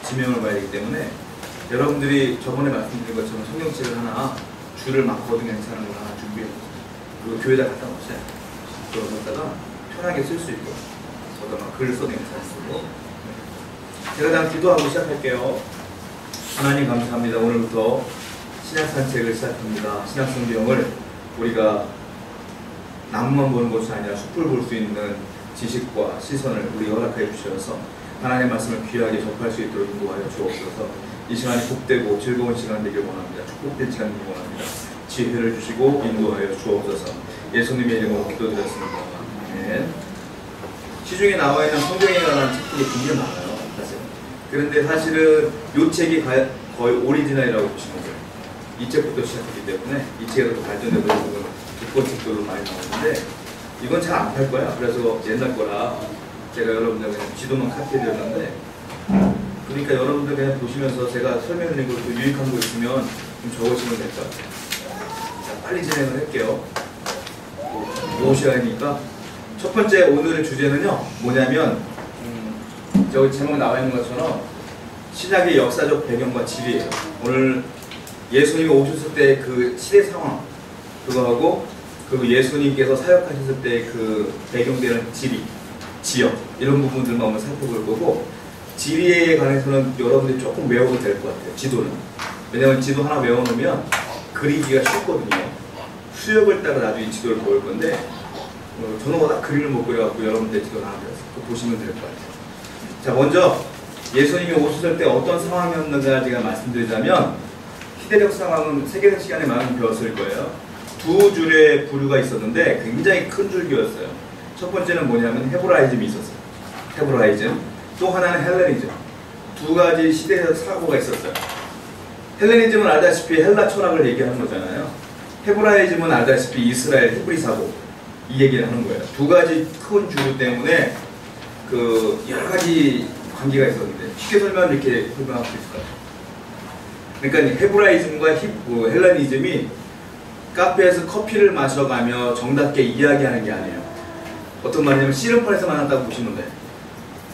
지명을 봐야 되기 때문에 여러분들이 저번에 말씀드린 것처럼 성경책을 하나 줄을 막거든 괜찮은 걸 하나 준비해 그리고 교회에다 갖다 놓으세요. 그러다가 편하게 쓸 수 있고 저도 막 글을 써도 괜찮습니다. 제가 다음 기도하고 시작할게요. 하나님 감사합니다. 오늘부터 신약 산책을 시작합니다. 신약 성경을 우리가 나무만 보는 것이 아니라 숲을 볼 수 있는 지식과 시선을 우리 허락해 주셔서 하나님의 말씀을 귀하게 접할 수 있도록 인도하여 주옵소서. 이 시간이 복되고 즐거운 시간 되길 원합니다. 축복된 시간 되길 원합니다. 지혜를 주시고 인도하여 주옵소서. 예수님의 이름으로 기도드렸습니다. 아멘. 시중에 나와 있는 성경에 관한 책들이 굉장히 많아요. 사실. 그런데 사실은 이 책이 거의 오리지널이라고 보시면 돼요. 이 책부터 시작했기 때문에 이 책에도 발전되고 있는 기권책들도 많이 나오는데 이건 잘 안 팔 거야. 그래서 옛날 거라 제가 여러분들 그냥 지도만 카피해드렸는데 그러니까 여러분들 그냥 보시면서 제가 설명드린 것도 유익한 거 있으면 좀 적으시면 될 것 같아요. 자, 빨리 진행을 할게요. 5시간이니까 첫 번째 오늘의 주제는요 뭐냐면 저기 제목 나와 있는 것처럼 신약의 역사적 배경과 지리예요. 오늘 예수님이 오셨을 때 그 시대 상황 그거하고 그리고 예수님께서 사역하셨을 때 그 배경되는 지리, 지역 이런 부분들만 한번 살펴볼 거고 지리에 관해서는 여러분들이 조금 외워도 될 것 같아요. 지도는. 왜냐하면 지도 하나 외워놓으면 그리기가 쉽거든요. 수역을 따라 나중에 지도를 배울 건데 저는 워낙 그림을 못 그려갖고 여러분들 지도를 하나 배웠어요. 그거 보시면 될 것 같아요. 자, 먼저 예수님이 오셨을 때 어떤 상황이었는가 제가 말씀드리자면 시대적 상황은 세계적 시간에 많이 배웠을 거예요. 두 줄의 부류가 있었는데 굉장히 큰 줄기였어요. 첫 번째는 뭐냐면 헤브라이즘이 있었어요. 헤브라이즘. 또 하나는 헬레니즘. 두 가지 시대적 사고가 있었어요. 헬레니즘은 알다시피 헬라 철학을 얘기하는 거잖아요. 헤브라이즘은 알다시피 이스라엘 히브리 사고 이 얘기를 하는 거예요. 두 가지 큰 주류 때문에 그 여러 가지 관계가 있었는데 쉽게 설명하면 이렇게 설명할 수 있을 것 같아요. 그러니까 헤브라이즘과 헬레니즘이 카페에서 커피를 마셔가며 정답게 이야기하는 게 아니에요. 어떤 말이냐면 씨름판에서 만났다고 보시면 돼요.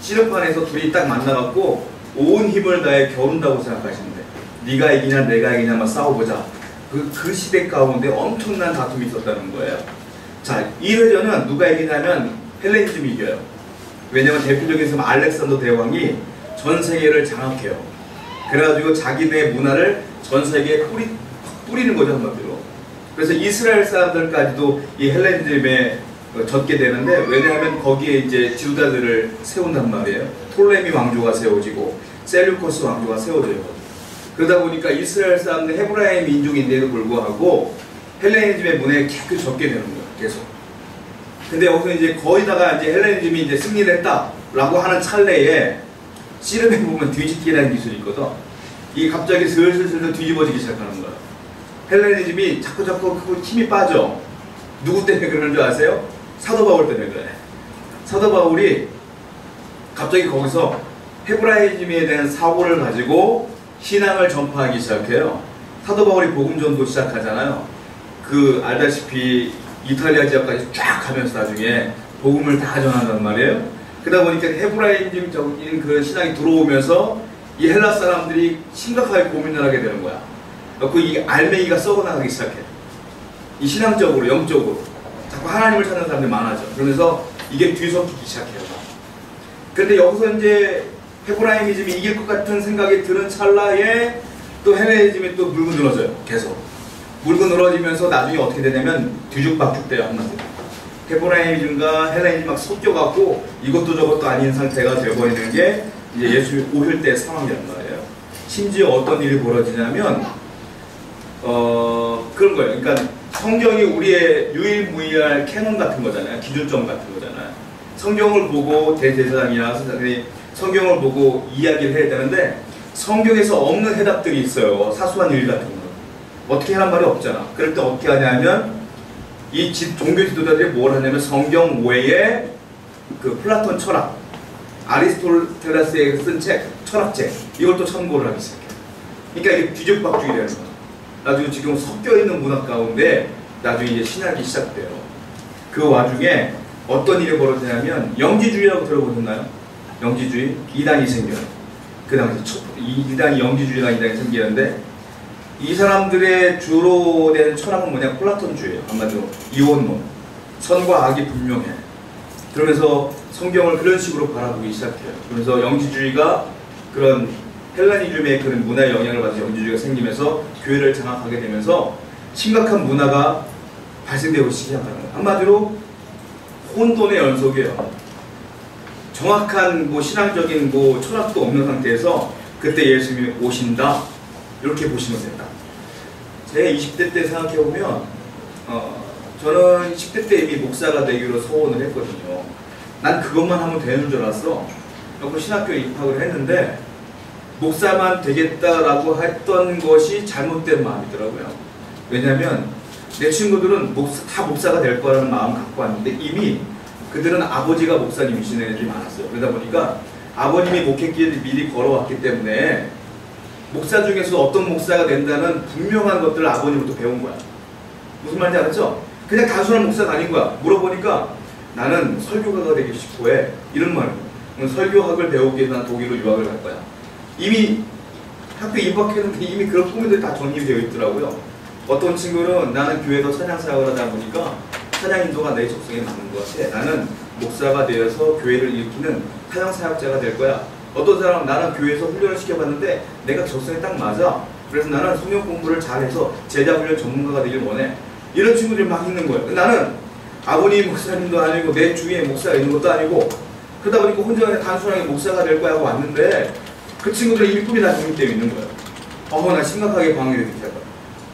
씨름판에서 둘이 딱 만나갖고 온 힘을 다해 겨룬다고 생각하시면 돼요. 네가 이기냐 내가 이기냐 막 싸워보자. 그 시대 가운데 엄청난 다툼이 있었다는 거예요. 자, 이 회전은 누가 이기냐면 헬레니즘이 이겨요. 왜냐면 대표적인 사람 알렉산더 대왕이 전 세계를 장악해요. 그래가지고 자기네 문화를 전 세계에 뿌리는 거죠, 한마디로. 그래서 이스라엘 사람들까지도 이 헬레니즘에 젖게 되는데 왜냐하면 거기에 이제 지도자들을 세운단 말이에요. 톨레미 왕조가 세워지고 셀류코스 왕조가 세워져요. 그러다 보니까 이스라엘 사람들 헤브라임 민족인데도 불구하고 헬레니즘의 문화에 계속 젖게 되는 거예요. 계속. 근데 여기서 이제 거기다가 이제 헬레니즘이 이제 승리를 했다라고 하는 찰나에 씨름에 보면 뒤집기라는 기술이 있거든. 이게 갑자기 슬슬 뒤집어지기 시작하는 거야. 헬레니즘이 자꾸 힘이 빠져. 누구 때문에 그러는 줄 아세요? 사도 바울 때문에 그래. 사도 바울이 갑자기 거기서 헤브라이즘에 대한 사고를 가지고 신앙을 전파하기 시작해요. 사도 바울이 복음 전도 시작하잖아요. 그 알다시피 이탈리아 지역까지 쫙 가면서 나중에 복음을 다 전한단 말이에요. 그러다 보니까 헤브라이즘적인 그 신앙이 들어오면서 이 헬라 사람들이 심각하게 고민을 하게 되는 거야. 그 이 알맹이가 썩어나가기 시작해. 이 신앙적으로, 영적으로. 자꾸 하나님을 찾는 사람들이 많아져. 그러면서 이게 뒤섞이기 시작해요. 그런데 여기서 이제 헤브라이즘이 이길 것 같은 생각이 드는 찰나에 또 헬레니즘이 또 물고 늘어져요. 계속. 물고 늘어지면서 나중에 어떻게 되냐면 뒤죽박죽 돼요. 한마디로. 헤브라이즘과 헬레니즘 막 섞여갖고 이것도 저것도 아닌 상태가 되어버리는 게 이제 예수 오실 때 상황이란 말이에요. 심지어 어떤 일이 벌어지냐면 그런 거예요. 그러니까 성경이 우리의 유일무이할 캐논 같은 거잖아요. 기준점 같은 거잖아요. 성경을 보고 대제사장이나 선생님이 성경을 보고 이야기를 해야 되는데 성경에서 없는 해답들이 있어요. 사소한 일 같은 거. 어떻게 하란 말이 없잖아. 그럴 때 어떻게 하냐면 이 종교 지도자들이 뭘 하냐면 성경 외에 그 플라톤 철학, 아리스토텔레스의 쓴 책, 철학책 이걸 또 참고를 하기 시작해요. 그러니까 이게 뒤죽박죽이 되는 거야. 나중에 지금 섞여있는 문학 가운데 나중에 이제 신학이 시작돼요. 그 와중에 어떤 일이 벌어지냐면 영지주의라고 들어보셨나요? 영지주의, 이단 이생교회. 그 당시 이당이 영지주의가 이 당이 생기는데 이 사람들의 주로 된 철학은 뭐냐? 플라톤주의예요. 한마디로 이원론. 선과 악이 분명해. 그러면서 성경을 그런 식으로 바라보기 시작해요. 그래서 영지주의가 그런 헬레니즘의 그런 문화의 영향을 받아서 영지주의가 생기면서 교회를 장악하게 되면서 심각한 문화가 발생되고 시작하는 거예요. 한마디로 혼돈의 연속이에요. 정확한 뭐 신앙적인 뭐 철학도 없는 상태에서 그때 예수님이 오신다 이렇게 보시면 된다. 제 20대 때 생각해보면 저는 10대 때 이미 목사가 되기로 소원을 했거든요. 난 그것만 하면 되는 줄 알았어. 그래서 신학교에 입학을 했는데 목사만 되겠다라고 했던 것이 잘못된 마음이더라고요. 왜냐하면 내 친구들은 다 목사가 될 거라는 마음을 갖고 왔는데 이미 그들은 아버지가 목사님이신 애들이 많았어요. 그러다 보니까 아버님이 목회길을 미리 걸어왔기 때문에 목사 중에서 어떤 목사가 된다는 분명한 것들을 아버님부터 배운 거야. 무슨 말인지 알았죠? 그냥 단순한 목사가 아닌 거야. 물어보니까 나는 설교가가 되기 싶어 해. 이런 말이에요. 설교학을 배우기 위해서 난 독일로 유학을 갈 거야. 이미 학교 입학했는데 이미 그런 꿈들이 다 정립이 되어 있더라고요. 어떤 친구는 나는 교회에서 찬양사역을 하다 보니까 찬양 인도가 내 적성에 맞는 것 같아. 나는 목사가 되어서 교회를 일으키는 찬양사역자가 될 거야. 어떤 사람은 나는 교회에서 훈련을 시켜봤는데 내가 적성에 딱 맞아. 그래서 나는 성경 공부를 잘해서 제자 훈련 전문가가 되길 원해. 이런 친구들이 막 있는 거예요. 나는 아버님 목사님도 아니고 내 주위에 목사가 있는 것도 아니고 그러다 보니까 혼자 그냥 단순하게 목사가 될 거야 하고 왔는데 그 친구들의 일꾼이 다 정립되어 있는 거예요. 나 심각하게 방해를 느끼다가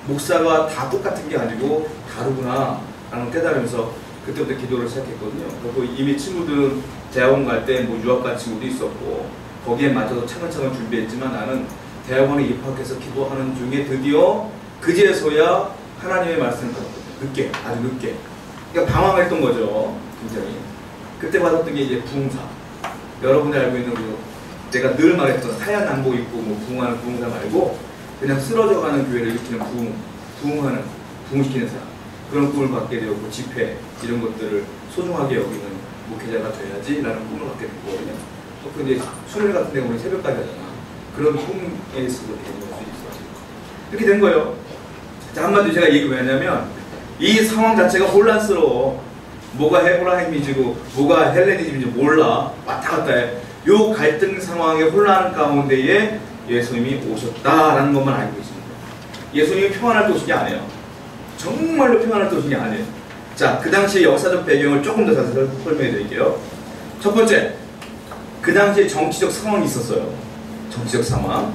목사가 다 똑같은 게 아니고 다르구나 라는 깨달으면서 그때부터 기도를 시작했거든요. 그리고 이미 친구들은 대학원 갈 때 뭐 유학 간 친구도 있었고 거기에 맞춰서 차근차근 준비했지만 나는 대학원에 입학해서 기도하는 중에 드디어 그제서야 하나님의 말씀을 받았거든요. 늦게, 아주 늦게. 그러니까 방황했던 거죠. 굉장히. 그때 받았던 게 이제 부흥사. 여러분이 알고 있는 내가 늘 말했던 하얀 양복 입고 뭐 부흥하는 부흥사 말고 그냥 쓰러져가는 교회를 일으키는 부흥시키는 사람. 그런 꿈을 갖게 되었고 집회 이런 것들을 소중하게 여기는 목회자가 돼야지라는 꿈을 갖게 됐거든요. 또 근데 수요일 같은 데 보면 새벽까지 하잖아. 그런 꿈에 있어도 되는 수 있어. 이렇게 된 거예요. 자, 한마디로 제가 얘기 왜 하냐면 이 상황 자체가 혼란스러워. 뭐가 헤브라임이지고 뭐가 헬레니즘인지 몰라. 왔다 갔다 해. 요 갈등 상황의 혼란 가운데에 예수님이 오셨다라는 것만 알고 있습니다. 예수님이 평안할 때 오신 게 아니에요. 정말로 평안할 때 오신 게 아니에요. 자, 그 당시의 역사적 배경을 조금 더 자세히 설명해 드릴게요. 첫 번째, 그 당시에 정치적 상황이 있었어요. 정치적 상황.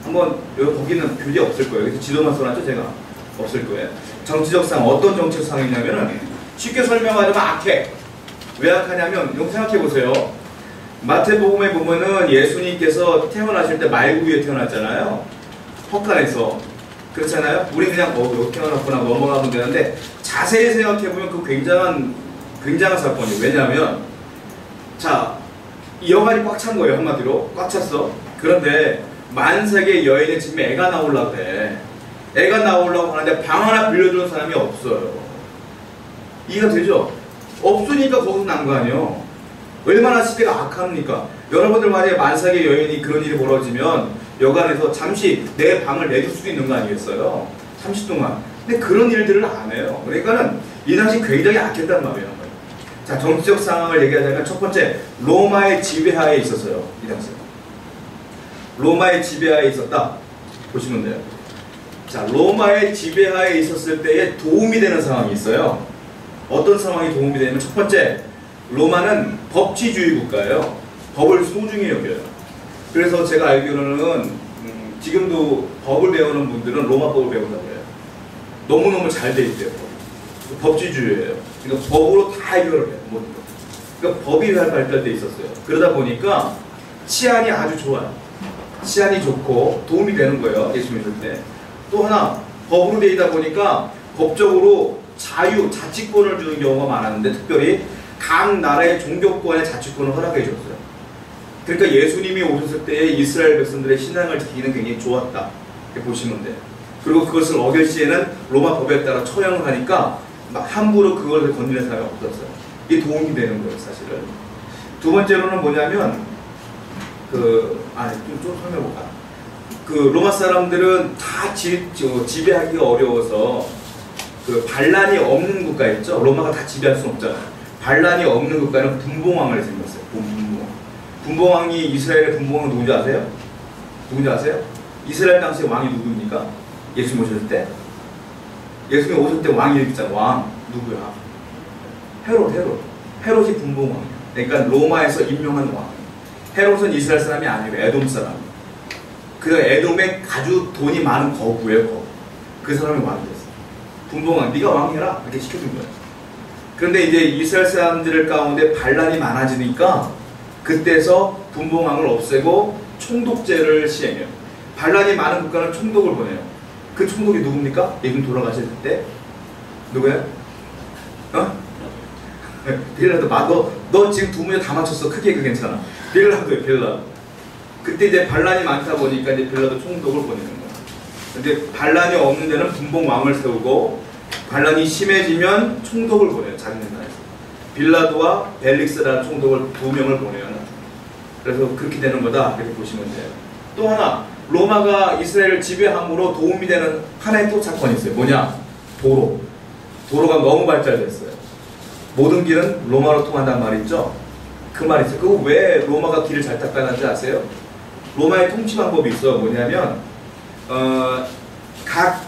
한번 여기 거기는 표지 없을 거예요. 여기서 지도만 써놨죠, 제가. 없을 거예요. 정치적 상황, 어떤 정치적 상황이냐면은 쉽게 설명하자면 악해. 왜 악하냐면 이거 생각해 보세요. 마태복음에 보면은 예수님께서 태어나실 때 말구 위에 태어났잖아요. 헛간에서. 그렇잖아요? 우리 그냥 여기 태어났구나 넘어가면 되는데 자세히 생각해보면 그 굉장한 사건이에요. 왜냐하면 자, 이 여관이 꽉 찬 거예요. 한마디로 꽉 찼어. 그런데 만삭의 여인의 집에 애가 나오려고 그래. 애가 나오려고 하는데 방 하나 빌려주는 사람이 없어요. 이해가 되죠? 없으니까 거기서 난 거 아니에요. 얼마나 시대가 악합니까? 여러분들 만약에 만삭의 여인이 그런 일이 벌어지면 여관에서 잠시 내 방을 내줄 수도 있는 거 아니겠어요? 30동안. 근데 그런 일들을 안 해요. 그러니까는 이 당시 굉장히 악했단 말이에요. 자, 정치적 상황을 얘기하자면 첫 번째, 로마의 지배하에 있었어요. 이 당시. 로마의 지배하에 있었다. 보시면 돼요. 자, 로마의 지배하에 있었을 때에 도움이 되는 상황이 있어요. 어떤 상황이 도움이 되냐면 첫 번째, 로마는 법치주의 국가예요. 법을 소중히 여겨요. 그래서 제가 알기로는 지금도 법을 배우는 분들은 로마법을 배운다고 해요. 너무너무 잘 돼 있대요. 법치주의예요. 그러니까 법으로 다 해결을 해요. 그러니까 법이 잘 발달돼 있었어요. 그러다 보니까 치안이 아주 좋아요. 치안이 좋고 도움이 되는 거예요. 예수 믿을 때. 또 하나, 법으로 되어 있다 보니까 법적으로 자치권을 주는 경우가 많았는데 특별히 각 나라의 종교권의 자치권을 허락해 줬어요. 그러니까 예수님이 오셨을 때 이스라엘 백성들의 신앙을 지키기는 굉장히 좋았다. 이렇게 보시면 돼요. 그리고 그것을 어길 시에는 로마 법에 따라 처형을 하니까 막 함부로 그걸 건드리는 사람이 없었어요. 이게 도움이 되는 거예요, 사실은. 두 번째로는 뭐냐면 좀 설명해볼까? 로마 사람들은 다 지배하기가 어려워서 반란이 없는 국가 있죠? 로마가 다 지배할 수 없잖아요. 반란이 없는 국가는 분봉왕을 생겼어요. 분봉왕이 이스라엘의 분봉왕은 누군지 아세요? 누군지 아세요? 이스라엘 당시의 왕이 누구입니까? 예수님 오셨을 때? 예수님 오셨을 때 왕이 있잖아. 왕. 누구야? 헤롯이 분봉왕이에요. 그러니까 로마에서 임명한 왕. 헤롯은 이스라엘 사람이 아니고 에돔 사람. 그 에돔에 아주 돈이 많은 거구예요. 거구. 그 사람이 왕이 됐어요. 분봉왕. 네가 왕해라. 이렇게 시켜준 거예요. 그런데 이제 이스라엘 사람들 가운데 반란이 많아지니까 그때서 분봉왕을 없애고 총독제를 시행해요. 반란이 많은 국가는 총독을 보내요. 그 총독이 누굽니까? 예수님 돌아가실 때 누구야? 빌라도 너 지금 두 문제 다 맞췄어. 크게 괜찮아. 빌라도예요. 빌라도. 그때 이제 반란이 많다 보니까 이제 빌라도 총독을 보내는 거야. 근데 반란이 없는 데는 분봉왕을 세우고 반란이 심해지면 총독을 보내요. 자기네 나라에서. 빌라도와 벨릭스라는 총독을 두 명을 보내요. 그래서 그렇게 되는 거다. 이렇게 보시면 돼요. 또 하나, 로마가 이스라엘을 지배함으로 도움이 되는 하나의 또 사건이 있어요. 뭐냐? 도로가 너무 발달됐어요. 모든 길은 로마로 통한다는 말이 있죠? 그 말이 있어요. 그거 왜 로마가 길을 잘 닦아놨는지 아세요? 로마의 통치 방법이 있어요. 뭐냐면 각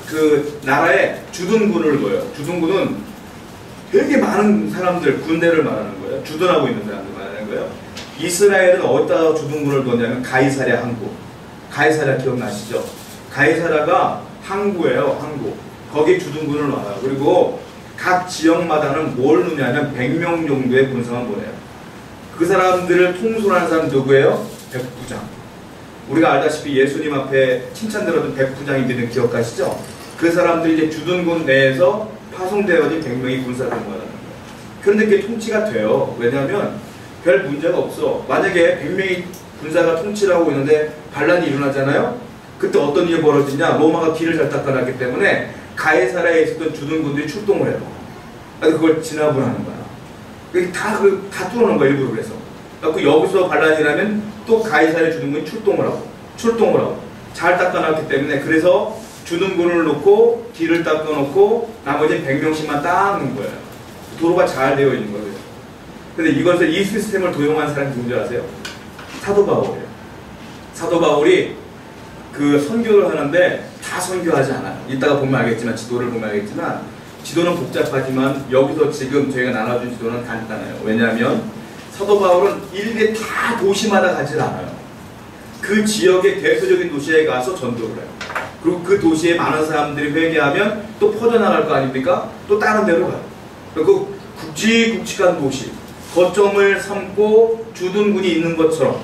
나라에 주둔군을 둬요. 주둔군은 되게 많은 사람들, 군대를 말하는 거예요. 주둔하고 있는 사람들 말하는 거예요. 이스라엘은 어디다 주둔군을 뒀냐면 가이사랴 항구. 가이사랴 기억나시죠? 가이사랴가 항구예요. 항구. 거기에 주둔군을 놔요. 그리고 각 지역마다는 뭘 넣냐면 100명 정도의 군사만 보내요. 그 사람들을 통솔하는 사람 누구예요? 백부장. 우리가 알다시피 예수님 앞에 칭찬 들었던 백부장님들은 기억하시죠? 그 사람들이 이제 주둔군 내에서 파송되어진 100명의 군사를 모아하는 거예요. 그런데 그게 통치가 돼요. 왜냐하면 별 문제가 없어. 만약에 100명의 군사가 통치를 하고 있는데 반란이 일어나잖아요? 그때 어떤 일이 벌어지냐? 로마가 길을 잘 닦아놨기 때문에 가이사랴에 있었던 주둔군들이 출동을 해요. 그래서 그걸 진압을 하는 거야. 다 뚫어놓은 거야, 일부러 그래서. 그래서 여기서 반란이 나면 또 가이사랴 주둔군이 출동을 하고. 잘 닦아놨기 때문에 그래서 주둔군을 놓고 길을 닦아놓고 나머지 100명씩만 닦는 거예요. 도로가 잘 되어 있는 거예요. 근데 이것을 이 시스템을 도용한 사람이 누군지 아세요? 사도 바울이에요. 사도 바울이 선교를 하는데 다 선교하지 않아요. 이따가 보면 알겠지만, 지도를 보면 알겠지만, 지도는 복잡하지만 여기서 지금 저희가 나눠준 지도는 간단해요. 왜냐하면 사도 바울은 일일이 다 도시마다 가지 않아요. 그 지역의 대표적인 도시에 가서 전도를 해요. 그리고 그 도시에 많은 사람들이 회개하면 또 퍼져나갈 거 아닙니까? 또 다른 데로 가요. 그리고 굵직굵직한 도시, 거점을 삼고 주둔군이 있는 것처럼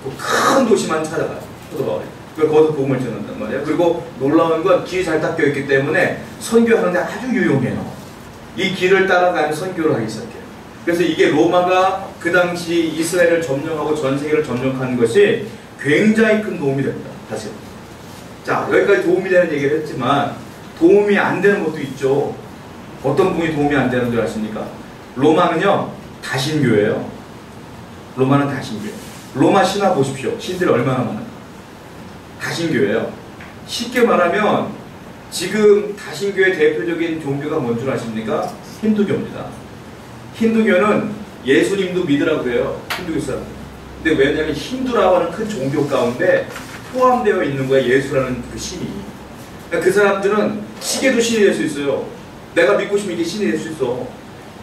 그 큰 도시만 찾아가요. 사도 바울이. 거기서 복음을 전한단 말이에요. 그리고 놀라운 건 길이 잘 닦여 있기 때문에 선교하는데 아주 유용해요. 이 길을 따라가면 선교를 하기 시작해요. 그래서 이게 로마가 그 당시 이스라엘을 점령하고 전 세계를 점령한 것이 굉장히 큰 도움이 됩니다. 다시. 자, 여기까지 도움이 되는 얘기를 했지만 도움이 안 되는 것도 있죠. 어떤 부분이 도움이 안 되는 줄 아십니까? 로마는요, 다신교예요. 로마는 다신교예요. 로마 신화 보십시오. 신들이 얼마나 많아요. 다신교예요. 쉽게 말하면 지금 다신교의 대표적인 종교가 뭔 줄 아십니까? 힌두교입니다. 힌두교는 예수님도 믿으라고 해요. 힌두교 사람. 근데 왜냐하면 힌두라고 하는 큰 종교 가운데 포함되어 있는 거야. 예수라는 그 신이. 그러니까 그 사람들은 시계도 신이 될 수 있어요. 내가 믿고 싶으면 이게 신이 될 수 있어.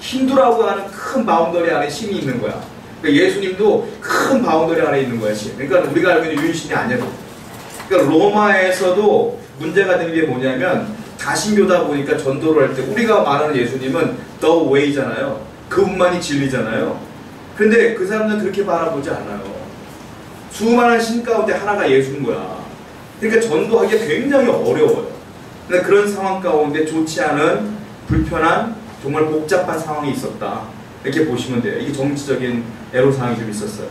힌두라고 하는 큰 바운더리 안에 신이 있는 거야. 그러니까 예수님도 큰 바운더리 안에 있는 거야. 신. 그러니까 우리가 알고 있는 유일신이 아니야. 그러니까 로마에서도 문제가 되는 게 뭐냐면 다신교다 보니까 전도를 할 때 우리가 말하는 예수님은 The Way잖아요. 그분만이 진리잖아요. 근데 그 사람들은 그렇게 바라보지 않아요. 수많은 신 가운데 하나가 예수인 거야. 그러니까 전도하기가 굉장히 어려워요. 근데 그런 상황 가운데 좋지 않은 불편한 정말 복잡한 상황이 있었다. 이렇게 보시면 돼요. 이게 정치적인 애로사항이 좀 있었어요.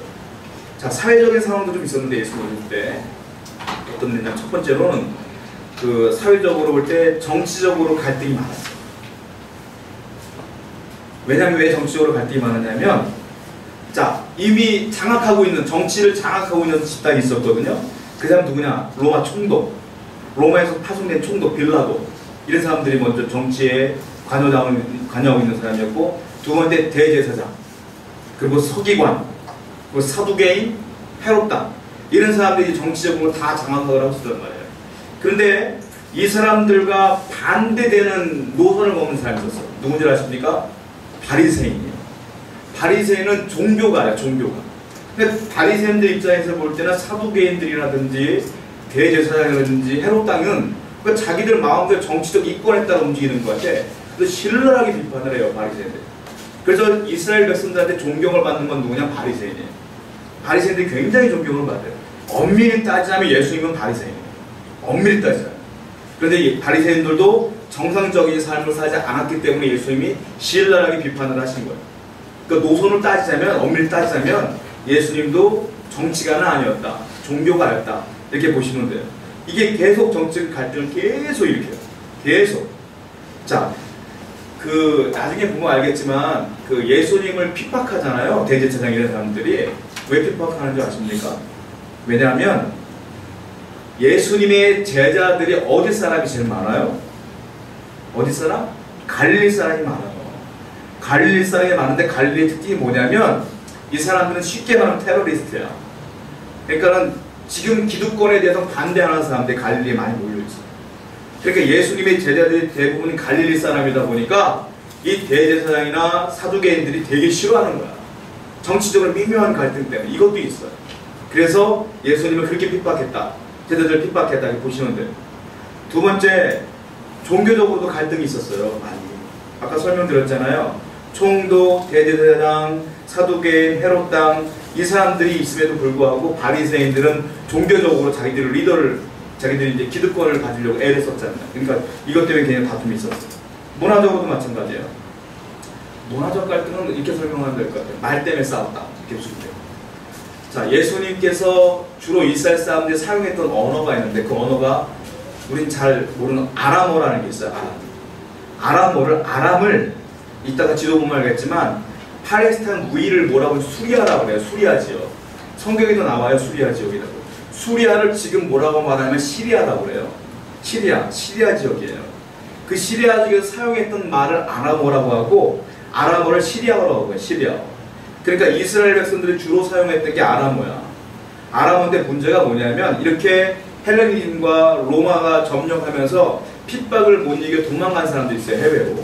자, 사회적인 상황도 좀 있었는데 예수 오실 때 어떤 데냐, 첫 번째로는 사회적으로 볼 때 정치적으로 갈등이 많았어요. 왜냐하면 왜 정치적으로 갈등이 많았냐면 자, 이미 장악하고 있는, 정치를 장악하고 있는 집단이 있었거든요. 그 사람 누구냐? 로마 총독. 로마에서 파송된 총독 빌라도. 이런 사람들이 먼저 정치에 관여하고 있는 사람이었고, 두 번째 대제사장, 그리고 서기관, 그리고 사두개인, 헤롯당, 이런 사람들이 정치적으로 다 장악을 하고 있었단 말이에요. 그런데 이 사람들과 반대되는 노선을 먹는 사람이 있었어요. 누군지 아십니까? 바리새인이에요. 바리새인은 종교가예요, 종교가. 근데 바리새인들 입장에서 볼 때는 사두개인들이라든지 대제사장이라든지 헤롯당은 그 자기들 마음대로 정치적 이권에 따라 움직이는 것 같아. 그래서 신랄하게 비판을 해요, 바리새인들. 그래서 이스라엘 백성들한테 존경을 받는 건 누구냐? 바리새인이에요. 바리새인들이 굉장히 존경을 받아요. 엄밀히 따지자면 예수님은 바리새인이에요. 엄밀히 따지자면. 그런데 이 바리새인들도 정상적인 삶을 살지 않았기 때문에 예수님이 신랄하게 비판을 하신 거예요. 그러니까 노선을 따지자면, 엄밀히 따지자면 예수님도 정치가는 아니었다, 종교가 아니었다, 이렇게 보시면 돼요. 이게 계속 정치적 갈등을 계속 일으켜요. 계속. 자, 나중에 보면 알겠지만 예수님을 핍박하잖아요, 대제사장 이런 사람들이. 왜 핍박하는지 아십니까? 왜냐하면 예수님의 제자들이 어디 사람이 제일 많아요? 어디 사람? 갈릴리 사람이 많아요. 갈릴리 사람이 많은데 갈릴리의 특징이 뭐냐면 이 사람들은 쉽게 말하면 테러리스트야. 그러니까는 지금 기득권에 대해서 반대하는 사람들이 갈릴리에 많이 몰려있어요. 그러니까 예수님의 제자들이 대부분 갈릴리 사람이다 보니까 이 대제사장이나 사두개인들이 되게 싫어하는 거야. 정치적으로 미묘한 갈등 때문에. 이것도 있어요. 그래서 예수님을 그렇게 핍박했다, 제자들을 핍박했다, 이렇게 보시면 돼요. 두 번째, 종교적으로도 갈등이 있었어요, 많이. 아까 설명드렸잖아요. 총독, 대제사장, 사두개인, 헤롯당, 이 사람들이 있음에도 불구하고 바리새인들은 종교적으로 자기들이 이제 기득권을 가지려고 애를 썼잖아요. 그러니까 이것 때문에 굉장히 다툼이 있었어요. 문화적으로도 마찬가지예요. 문화적 갈등은 이렇게 설명하면 될 것 같아요. 말 때문에 싸웠다, 이렇게 보시면 돼요. 자, 예수님께서 주로 이스라엘 사람들이 사용했던 언어가 있는데 그 언어가 우린 잘 모르는 아람어라는 게 있어요. 아람을 이따가 지도 보면 알겠지만 팔레스타인 우위를 뭐라고 수리아라고 그래요. 수리아 지역. 성경에도 나와요, 수리아 지역이라고. 수리아를 지금 뭐라고 말하면 시리아라고 그래요. 시리아 지역이에요. 그 시리아 지역에서 사용했던 말을 아람어라고 하고 아람어를 시리아어라고 해요. 시리아어. 그러니까 이스라엘 백성들이 주로 사용했던 게 아람어야. 아람어인데 문제가 뭐냐면 이렇게 헬레니즘과 로마가 점령하면서 핍박을 못 이겨 도망간 사람들이 있어요, 해외로.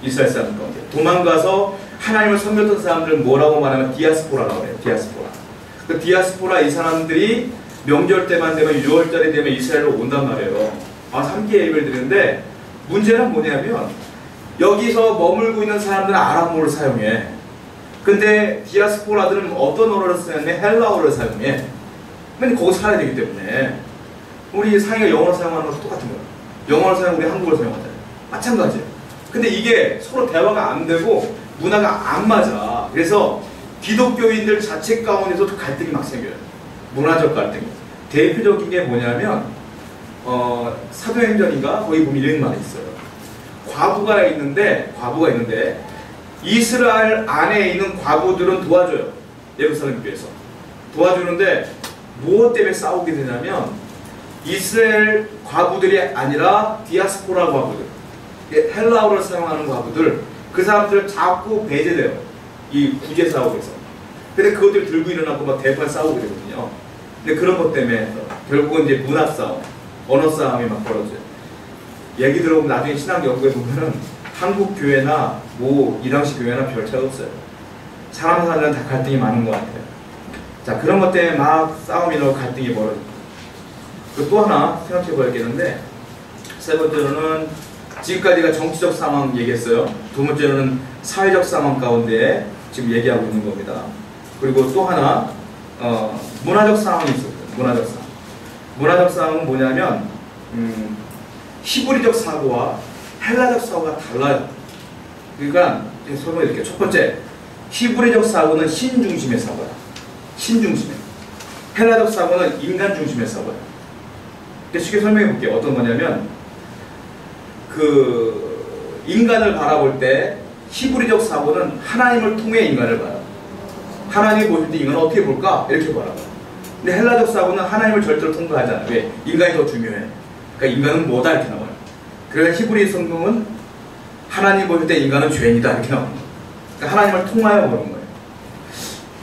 이스라엘 사람들 가운데. 도망가서 하나님을 섬겼던 사람들을 뭐라고 말하면 디아스포라라고 해요. 디아스포라. 그 디아스포라 이 사람들이 명절 때만 되면 6월달이 되면 이스라엘로 온단 말이에요. 3기 예배를 드리는데 문제는 뭐냐면 여기서 머물고 있는 사람들은 아람어를 사용해. 근데 디아스포라들은 어떤 언어를 사용해? 헬라어를 사용해. 맨날 거기 살아야 되기 때문에. 우리 상이가 영어를 사용하는 것도 똑같은 거예요. 영어를 사용하면 우리 한국어를 사용하잖아요. 마찬가지예요. 근데 이게 서로 대화가 안 되고 문화가 안 맞아. 그래서 기독교인들 자체 가운데서도 갈등이 막 생겨요. 문화적 갈등이. 대표적인 게 뭐냐면 사도행전인가? 거기 보면 이런 말이 있어요. 과부가 있는데 이스라엘 안에 있는 과부들은 도와줘요. 예루살렘 교회에서. 도와주는데 무엇 때문에 싸우게 되냐면 이스라엘 과부들이 아니라 디아스포라 과부들, 헬라어를 사용하는 과부들, 그 사람들을 자꾸 배제돼요. 이 구제 싸움에서. 근데 그것들 들고 일어나고 막 대판 싸우게 되거든요. 근데 그런 것 때문에 결국은 이제 문화 싸움, 언어 싸움이 막 벌어져요. 얘기 들어보면 나중에 신학 연구에 보면은 한국 교회나 이 당시 교회나 별 차이 없어요. 사람 사는 다 갈등이 많은 것 같아요. 자, 그런 것 때문에 막 싸움이 나고 갈등이 벌어집니다. 또 하나 생각해 봐야겠는데, 세 번째로는 지금까지가 정치적 상황 얘기했어요. 두 번째로는 사회적 상황 가운데 지금 얘기하고 있는 겁니다. 그리고 또 하나 문화적 상황이 있었어요. 문화적 상황은 뭐냐면 히브리적 사고와 헬라적 사고가 달라요. 그러니까 설명드릴게요. 첫 번째, 히브리적 사고는 신 중심의 사고야. 신 중심의. 헬라적 사고는 인간 중심의 사고야. 쉽게 설명해 볼게요. 어떤 거냐면 인간을 바라볼 때 히브리적 사고는 하나님을 통해 인간을 봐요. 하나님이 보실 때 인간은 어떻게 볼까? 이렇게 보라고. 근데 헬라적 사고는 하나님을 절대로 통과하잖아요. 왜? 인간이 더 중요해. 그러니까 인간은 뭐다 이렇게 나와요. 그래서 히브리 성경은 하나님 보실 때 인간은 죄인이다 이렇게 나옵니다. 그러니까 하나님을 통하여 보는 거예요.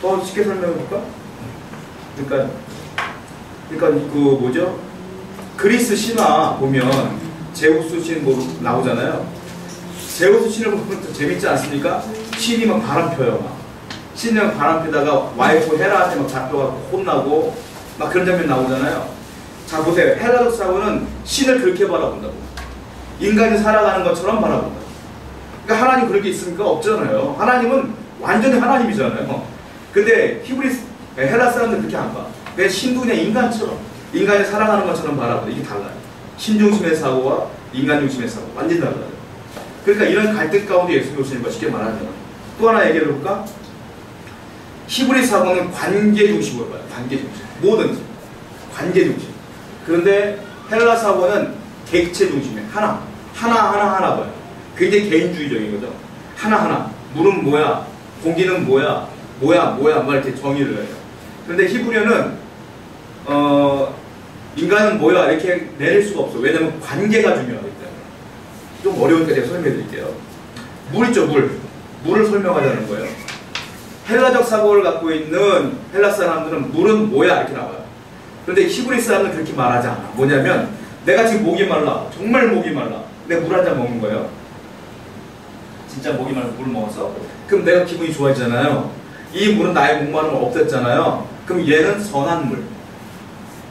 더 쉽게 설명해 볼까? 그러니까 그 뭐죠? 그리스 신화 보면 제우스 신 뭐 나오잖아요. 제우스 신을 보면 또 재밌지 않습니까? 신이 막 바람 펴요. 막. 신이 막 바람 피다가 와이프 헤라한테 막 잡혀가고 혼나고 막 그런 장면 나오잖아요. 자 보세요. 헬라적 사고는 신을 그렇게 바라본다고. 인간이 살아가는 것처럼 바라본다. 그러니까 하나님 그렇게 있습니까? 없잖아요. 하나님은 완전히 하나님이잖아요. 근데 헬라 사람들은 그렇게 안 봐. 왜 신도 그냥 인간처럼, 인간이 살아가는 것처럼 바라본다. 이게 달라요. 신 중심의 사고와 인간 중심의 사고 완전히 달라요. 그러니까 이런 갈등 가운데 예수님이 오시는 거 쉽게 말하면 또 하나 얘기해 볼까? 히브리 사고는 관계 중심으로 봐요. 관계 중심. 뭐든지 관계 중심. 그런데 헬라 사고는 객체 중심이에요. 하나 봐요. 굉장히 개인주의적인 거죠. 하나하나. 물은 뭐야? 공기는 뭐야? 막 이렇게 정의를 해요. 그런데 히브리어는 인간은 뭐야? 이렇게 내릴 수가 없어. 왜냐면 관계가 중요하기 때문에. 좀 어려우니까 제가 설명해 드릴게요. 물 있죠, 물. 물을 설명하자는 거예요. 헬라적 사고를 갖고 있는 헬라 사람들은 물은 뭐야? 이렇게 나와요. 그런데 히브리 사람은 그렇게 말하지 않아. 뭐냐면 내가 지금 목이 말라. 정말 목이 말라. 내가 물 한 잔 먹는 거예요. 진짜 목이 말라 물 먹어서. 그럼 내가 기분이 좋아지잖아요. 이 물은 나의 목마름을 없앴잖아요. 그럼 얘는 선한 물.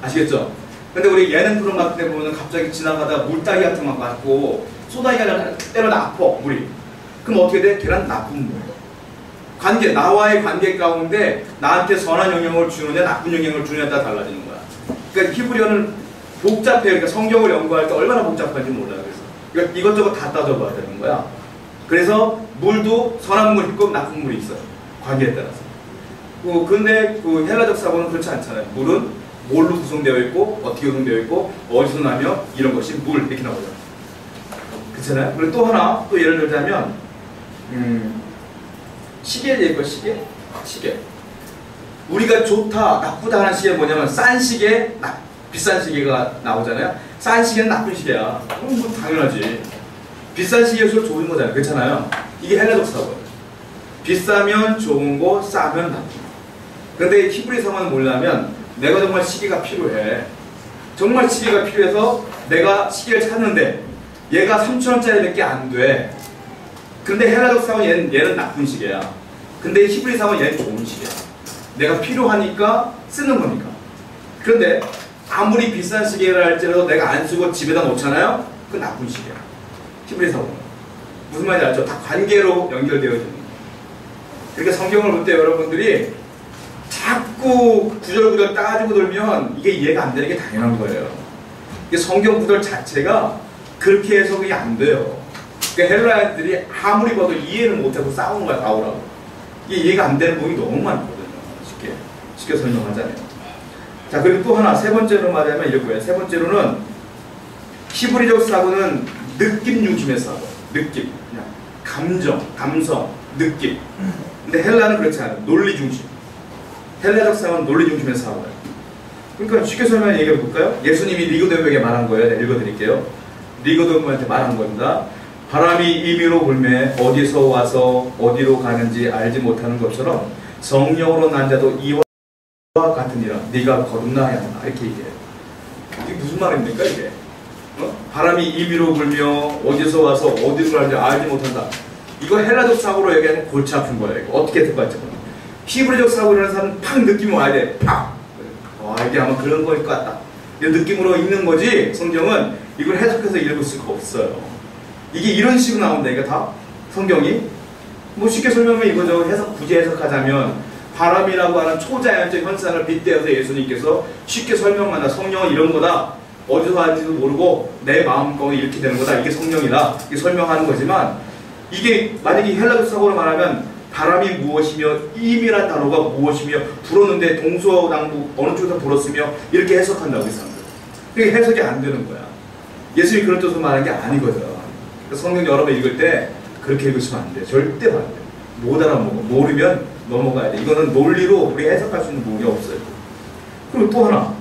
아시겠죠? 근데 우리 예능 프로그램 같은 데 보면 갑자기 지나가다가 물따기 같은 거 맞고 쏟아기가 때려 아파 물이. 그럼 어떻게 돼? 걔는 나쁜 물. 관계, 나와의 관계 가운데 나한테 선한 영향을 주느냐 나쁜 영향을 주느냐에 따라 달라지는 거야. 그러니까 히브리어는 복잡해. 그러니까 성경을 연구할 때 얼마나 복잡한지 몰라요. 그래서 그러니까 이것저것 다 따져봐야 되는 거야. 그래서 물도 선한 물이 있고 나쁜 물이 있어요. 관계에 따라서. 근데 헬라적 사고는 그렇지 않잖아요. 물은 뭘로 구성되어 있고 어떻게 구성되어 있고 어디서 나며 이런 것이 물 이렇게 나오잖아요. 그렇잖아요. 그리고 또 하나 또 예를 들자면 시계 얘기할 거예요. 시계. 우리가 좋다 나쁘다 하는 시계 뭐냐면 싼 시계 비싼 시계가 나오잖아요. 싼 시계는 나쁜 시계야. 뭐 당연하지. 비싼 시계일수록 좋은 거잖아요. 그렇잖아요. 이게 헬라적 사고예요. 비싸면 좋은 거 싸면 나쁜 거. 근데 히브리 사고는 뭐냐면 내가 정말 시계가 필요해. 정말 시계가 필요해서 내가 시계를 찾는데 얘가 3,000원짜리밖에 안 돼. 근데 헬라적 사고는 얘는 나쁜 시계야. 근데 히브리 사고는 얘는 좋은 시계야. 내가 필요하니까 쓰는 거니까. 그런데 아무리 비싼 시계를 할지라도 내가 안 쓰고 집에다 놓잖아요? 그건 나쁜 시계야. 히브리 사고는. 무슨 말인지 알죠? 다 관계로 연결되어 있는 거예요. 그러니까 성경을 볼 때 여러분들이 자꾸 구절구절 따지고 돌면 이게 이해가 안 되는 게 당연한 거예요. 이게 성경 구절 자체가 그렇게 해석이 안 돼요. 그러니까 헬라인들이 아무리 봐도 이해를 못하고 싸우는 거야, 바울하고. 이게 이해가 안 되는 부분이 너무 많거든요. 쉽게 설명하자면. 자, 그리고 또 하나, 세 번째로 말하면 이럴 거예요. 세 번째로는 히브리적 사고는 느낌 중심의 사고. 느낌. 그냥 감정, 감성, 느낌. 근데 헬라는 그렇지 않아요. 논리 중심. 헬라적 사고는 논리 중심의 사고예요. 그러니까 쉽게 설명해 얘기해 볼까요? 예수님이 니고데모에게 말한 거예요. 내가 읽어드릴게요. 니고데모한테 말한 겁니다. 바람이 임의로 불매 어디서 와서 어디로 가는지 알지 못하는 것처럼 성령으로 난 자도 이와 같으니라. 네가 거듭나야 한다. 이렇게 얘기해요. 이게 무슨 말입니까 이게? 바람이 임의로 불며 어디서 와서 어디로 가는지 알지 못한다. 이거 헬라적 사고로 얘기하면 골치 아픈 거예요. 이거 어떻게 들어갈지 모르겠어요. 히브리적 사고라는 사람은 팍 느낌이 와야 돼. 팍! 이게 아마 그런 거일 것 같다. 이 느낌으로 읽는 거지 성경은 이걸 해석해서 읽을 수가 없어요. 이게 이런 식으로 나온다. 이거 다 성경이 뭐 쉽게 설명하면 이거죠. 굳이 해석하자면 바람이라고 하는 초자연적 현상을 빗대어서 예수님께서 쉽게 설명한다. 성령은 이런 거다. 어디서 왔는지도 모르고 내 마음껏 이렇게 되는 거다. 이게 성령이다. 이게 설명하는 거지만 이게 만약에 헬라적 사고로 말하면 바람이 무엇이며 임이란 단어가 무엇이며 불었는데 동서남북 어느 쪽에서 불었으며 이렇게 해석한다고 이 사람들. 그게 해석이 안 되는 거야. 예수님이 그런 뜻으로 말한 게 아니거든. 성경 여러 번 읽을 때 그렇게 읽으시면 안 돼. 절대 안 돼. 못 알아먹어. 모르면 넘어가야 돼. 이거는 논리로 우리가 해석할 수 있는 부분이 없어요. 그리고 또 하나,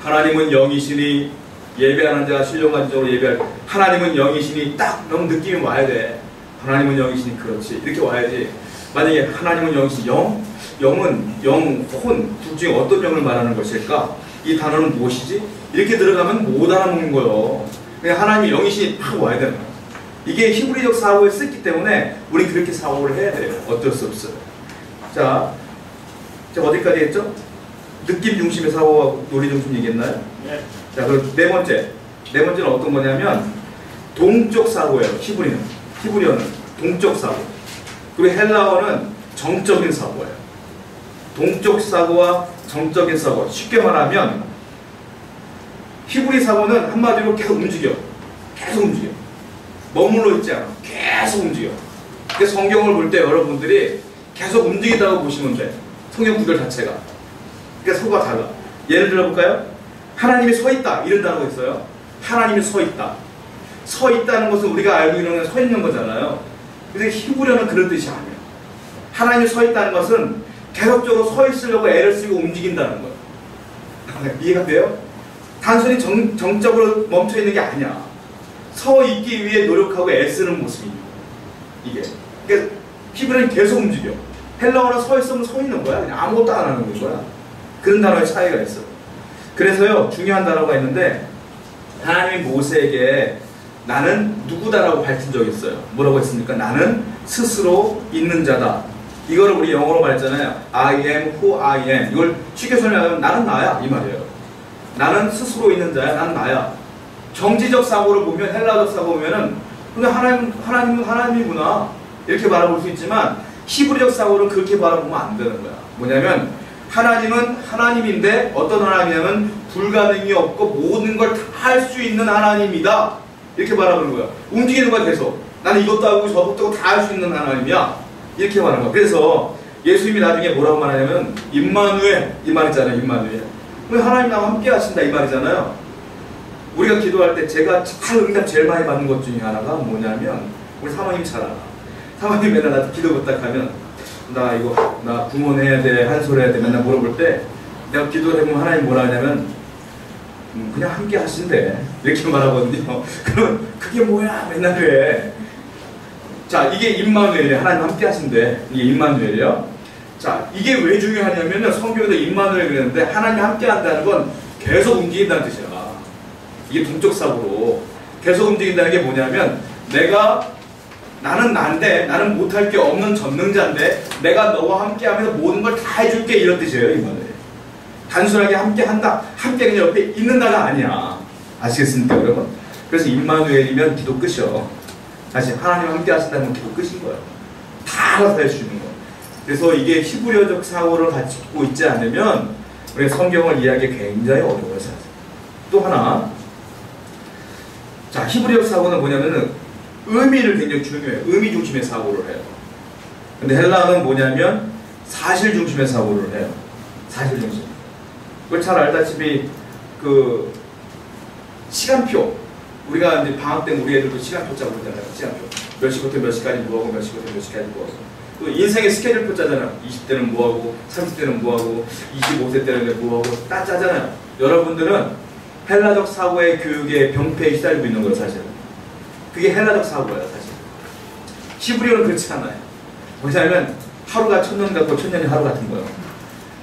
하나님은 영이시니 예배하는 자가 신령한적으로 예배할 때, 하나님은 영이시니 딱 너무 느낌이 와야 돼. 하나님은 영이시니 그렇지, 이렇게 와야지. 만약에 하나님은 영이시니 영은 영, 혼, 둘 중에 어떤 영을 말하는 것일까? 이 단어는 무엇이지? 이렇게 들어가면 못 알아먹는 거예요. 그냥 하나님이 영이시니 딱 와야 되는 거예요. 이게 히브리적 사고에 쓰기 때문에 우리 그렇게 사고를 해야 돼요. 어쩔 수 없어요. 자, 제가 어디까지 했죠? 느낌 중심의 사고와 논리 중심 얘기했나요? 네. 자, 그럼 네 번째는 어떤 거냐면 동적 사고예요. 히브리어는 동적 사고. 그리고 헬라어는 정적인 사고예요. 동적 사고와 정적인 사고. 쉽게 말하면 히브리 사고는 한마디로 계속 움직여. 머물러 있지 않아. 계속 움직여. 그러니까 성경을 볼 때 여러분들이 계속 움직인다고 보시면 돼. 성경 구절 자체가. 그러니까 서가 달라. 예를 들어볼까요? 하나님이 서 있다, 이런 단어가 있어요. 하나님이 서 있다. 서 있다는 것은 우리가 알고 있는 건 서 있는 거잖아요. 근데 히브리어는 그런 뜻이 아니에요. 하나님이 서 있다는 것은 계속적으로 서 있으려고 애를 쓰고 움직인다는 거예요. 이해가 돼요? 단순히 정적으로 멈춰 있는 게 아니야. 서 있기 위해 노력하고 애쓰는 모습입니다. 이게. 그러니까 히브리어는 계속 움직여. 헬라어는 서 있으면 서 있는 거야. 그냥 아무것도 안 하는 거야. 그런 단어의 차이가 있어. 그래서요, 중요한 단어가 있는데, 하나님이 모세에게 나는 누구다라고 밝힌 적이 있어요. 뭐라고 했습니까? 나는 스스로 있는 자다. 이거를 우리 영어로 말했잖아요. I am who I am. 이걸 쉽게 설명하면 나는 나야, 이 말이에요. 나는 스스로 있는 자야. 나는 나야. 정지적 사고를 보면, 헬라적 사고 보면은 근데 하나님은 하나님이구나, 이렇게 바라볼 수 있지만 히브리적 사고는 그렇게 바라보면 안 되는 거야. 뭐냐면 하나님은 하나님인데 어떤 하나님이냐면 불가능이 없고 모든 걸 다 할 수 있는 하나님이다, 이렇게 바라보는 거야. 움직이는 거야. 계속 나는 이것도 하고 저것도 하고 다 할 수 있는 하나님이야, 이렇게 말하는 거야. 그래서 예수님이 나중에 뭐라고 말하냐면 임마누엘, 이 말이잖아요. 임마누엘. 하나님 나와 함께 하신다, 이 말이잖아요. 우리가 기도할 때 제가 응답 제일 많이 받는 것 중에 하나가 뭐냐면, 우리 사모님이 잘 알아. 사모님 맨날 나한테 기도 부탁하면 나 구원해야 돼, 한솔해야 돼, 맨날 물어볼 때 내가 기도를 해보면 하나님 뭐라 하냐면 그냥 함께 하신대, 이렇게 말하거든요. 그럼 그게 뭐야, 맨날 그래. 자, 이게 임마누엘이에요. 하나님 함께 하신대. 이게 임마누엘이에요. 자, 이게 왜 중요하냐면요, 성경에도 임마누엘 그랬는데 하나님 함께 한다는 건 계속 움직인다는 뜻이야. 이게 동적 사고로 계속 움직인다는 게 뭐냐면, 나는 난데, 나는 못할 게 없는 전능자인데 내가 너와 함께 하면서 모든 걸 다 해줄게, 이런 뜻이에요. 이 말은 단순하게 함께 한다, 함께 그냥 옆에 있는다가 아니야. 아시겠습니까, 여러분? 그래서 임마누엘이면 기도 끝이요. 다시 하나님 함께 하신다는 건 기도 끝인 거예요. 다 알아서 할 수 있는 거예요. 그래서 이게 히브리어적 사고를 갖고 있지 않으면 우리가 성경을 이해하기 굉장히 어려워요. 또 하나, 자, 히브리어 사고는 뭐냐면은 의미를 굉장히 중요해요. 의미 중심의 사고를 해요. 근데 헬라어는 뭐냐면 사실 중심의 사고를 해요. 사실 중심. 그걸 잘 알다시피 그 시간표, 우리가 이제 방학 때 우리 애들도 시간표 짜고 그러잖아요. 시간표. 몇 시부터 몇 시까지 뭐하고 몇 시부터 몇 시까지 뭐하고. 또 인생의 스케줄표 짜잖아요. 20대는 뭐하고 30대는 뭐하고 25세 때는 뭐하고 딱 짜잖아요. 여러분들은 헬라적 사고의 교육의 병폐에 시달리고 있는 거예요, 사실은. 그게 헬라적 사고예요, 사실. 히브리어는 그렇지 않아요. 뭐냐면 하루가 천년 같고 천년이 하루 같은 거예요.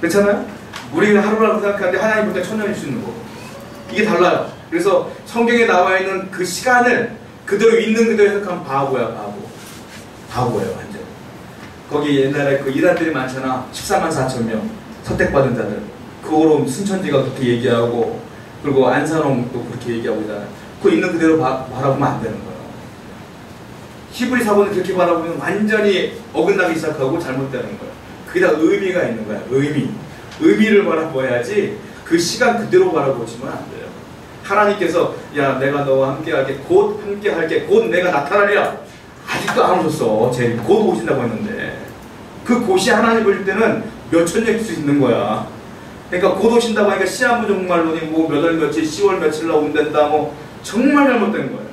그렇잖아요? 우리는 하루라고 생각하는데 하나님 볼 때 천년일 수 있는 거고. 이게 달라요. 그래서 성경에 나와 있는 그 시간을 그대로 있는 그대로 해석하면 바보야, 바보. 바보예요, 완전. 거기 옛날에 그 이단들이 많잖아. 14만 4천 명 선택받은 자들. 그거로 순천지가 그렇게 얘기하고, 그리고 안산홍도 그렇게 얘기하고 있잖아요. 그거 있는 그대로 바라보면 안 되는 거예요. 히브리 사고는 그렇게 바라보면 완전히 어긋나기 시작하고 잘못되는 거예요. 그게 다 의미가 있는 거야. 의미를 바라봐야지 그 시간 그대로 바라보시면 안 돼요. 하나님께서 야, 내가 너와 함께할게, 곧 함께할게, 곧 내가 나타나리라. 아직도 안 오셨어. 곧 오신다고 했는데 그 곧이 하나님 보실 때는 몇천 년일 수 있는 거야. 그러니까 곧 오신다고 하니까 시한부 종말론이 뭐 몇 월 며칠, 10월 며칠 날 온댄다, 뭐 정말 잘못된 거예요.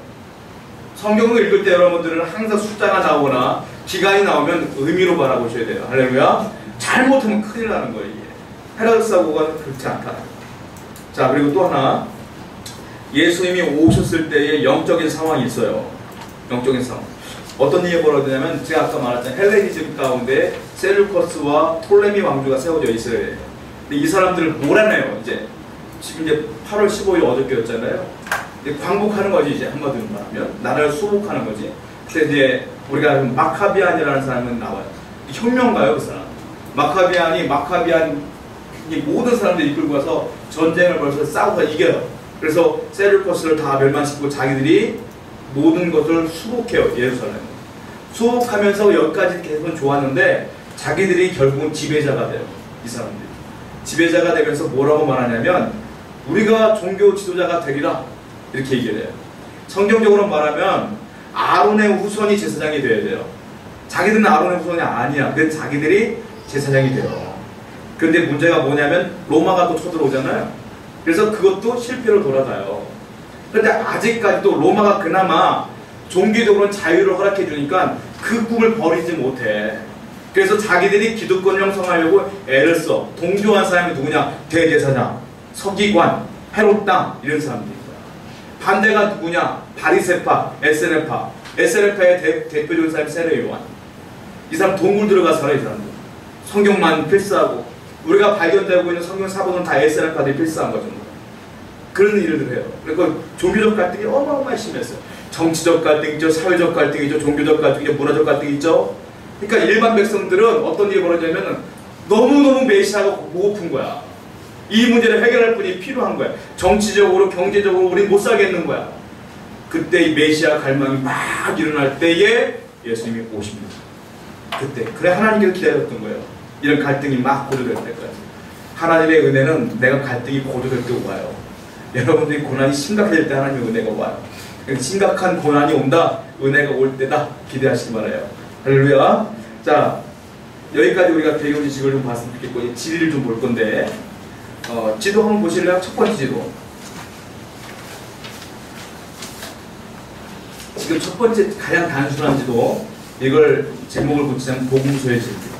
성경을 읽을 때 여러분들은 항상 숫자가 나오거나 기간이 나오면 의미로 바라보셔야 돼요. 할렐루야. 잘못하면 큰일 나는 거예요. 이게. 헤롯 사고가 그렇지 않다. 자, 그리고 또 하나, 예수님이 오셨을 때의 영적인 상황이 있어요. 영적인 상황. 어떤 일이 벌어지냐면 제가 아까 말했던 헬레니즘 가운데 셀루커스와 톨레미 왕조가 세워져 있어요. 근데 이 사람들을 몰아내요. 이제 지금 이제 8월 15일 어저께였잖아요. 광복하는 거지. 이제 한마디로 말하면 나라를 수복하는 거지. 그때 이제 우리가 마카비안이라는 사람은 나와요. 혁명가요, 그 사람. 마카비안이 모든 사람들이 이끌고 와서 전쟁을 벌써 싸워서 이겨요. 그래서 셀루커스를 다 멸망시키고 자기들이 모든 것을 수복해요. 예루살렘 수복하면서 여기까지 계속 좋았는데 자기들이 결국은 지배자가 돼요. 이 사람들이 지배자가 되면서 뭐라고 말하냐면 우리가 종교 지도자가 되리라 이렇게 얘기를 해요. 성경적으로 말하면 아론의 후손이 제사장이 되어야 돼요. 자기들은 아론의 후손이 아니야. 근데 자기들이 제사장이 돼요. 그런데 문제가 뭐냐면 로마가 또 쳐들어오잖아요. 그래서 그것도 실패로 돌아가요. 그런데 아직까지도 로마가 그나마 종교적으로는 자유를 허락해 주니까 그 꿈을 버리지 못해. 그래서 자기들이 기득권을 형성하려고 애를 써. 동조한 사람이 누구냐? 대제사장, 서기관, 헤롯 땅 이런 사람들인 거야. 반대가 누구냐? 바리새파, 에세네파. 에세네파의 대표적인 사람이 세례 요한. 이 사람 동굴 들어가 살아. 이 사람들 성경만 필사하고 우리가 발견되고 있는 성경 사본은 다 에세네파들이 필사한 거죠. 그런 일을 해요. 그러니까 종교적 갈등이 어마어마하게 심했어요. 정치적 갈등이죠, 사회적 갈등이죠, 종교적 갈등이죠, 문화적 갈등이죠. 그러니까 일반 백성들은 어떤 일이 벌어지냐면 너무너무 메시아가 보고픈 거야. 이 문제를 해결할 분이 필요한 거야. 정치적으로, 경제적으로 우린 못 살겠는 거야. 그때 이 메시아 갈망이 막 일어날 때에 예수님이 오십니다. 그때. 그래 하나님께서 기다렸던 거예요. 이런 갈등이 막 고조될 때까지. 하나님의 은혜는 내가 갈등이 고조될 때 와요. 여러분들이 고난이 심각해질 때 하나님의 은혜가 와요. 심각한 고난이 온다. 은혜가 올 때다. 기대하시기 바라요. 할렐루야. 자, 여기까지 우리가 배경 지식을 좀 봤으면 좋겠고 지리를 좀 볼 건데 지도 한번 보실래요? 첫 번째 지도. 지금 첫 번째 가장 단순한 지도. 이걸 제목을 붙이자면 복음서의 지도입니다.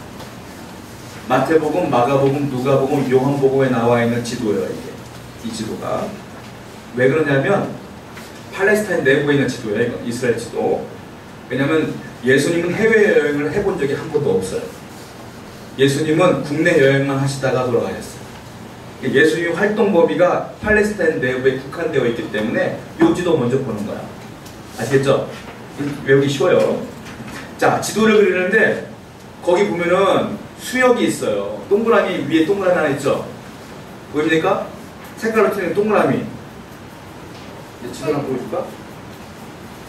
마태복음, 마가복음, 누가복음, 요한복음에 나와 있는 지도예요. 이게. 이 지도가 왜 그러냐면 팔레스타인 내부에 있는 지도예요. 이거 이스라엘 지도. 왜냐하면 예수님은 해외여행을 해본 적이 한 번도 없어요. 예수님은 국내 여행만 하시다가 돌아가셨어요. 예수님 활동 범위가 팔레스타인 내부에 국한되어 있기 때문에 이 지도 먼저 보는 거야. 아시겠죠? 외우기 쉬워요. 자, 지도를 그리는데 거기 보면은 수역이 있어요. 동그라미 위에 동그라미 하나 있죠? 보입니까? 색깔로 틀린 동그라미. 지도 한번 보여줄까?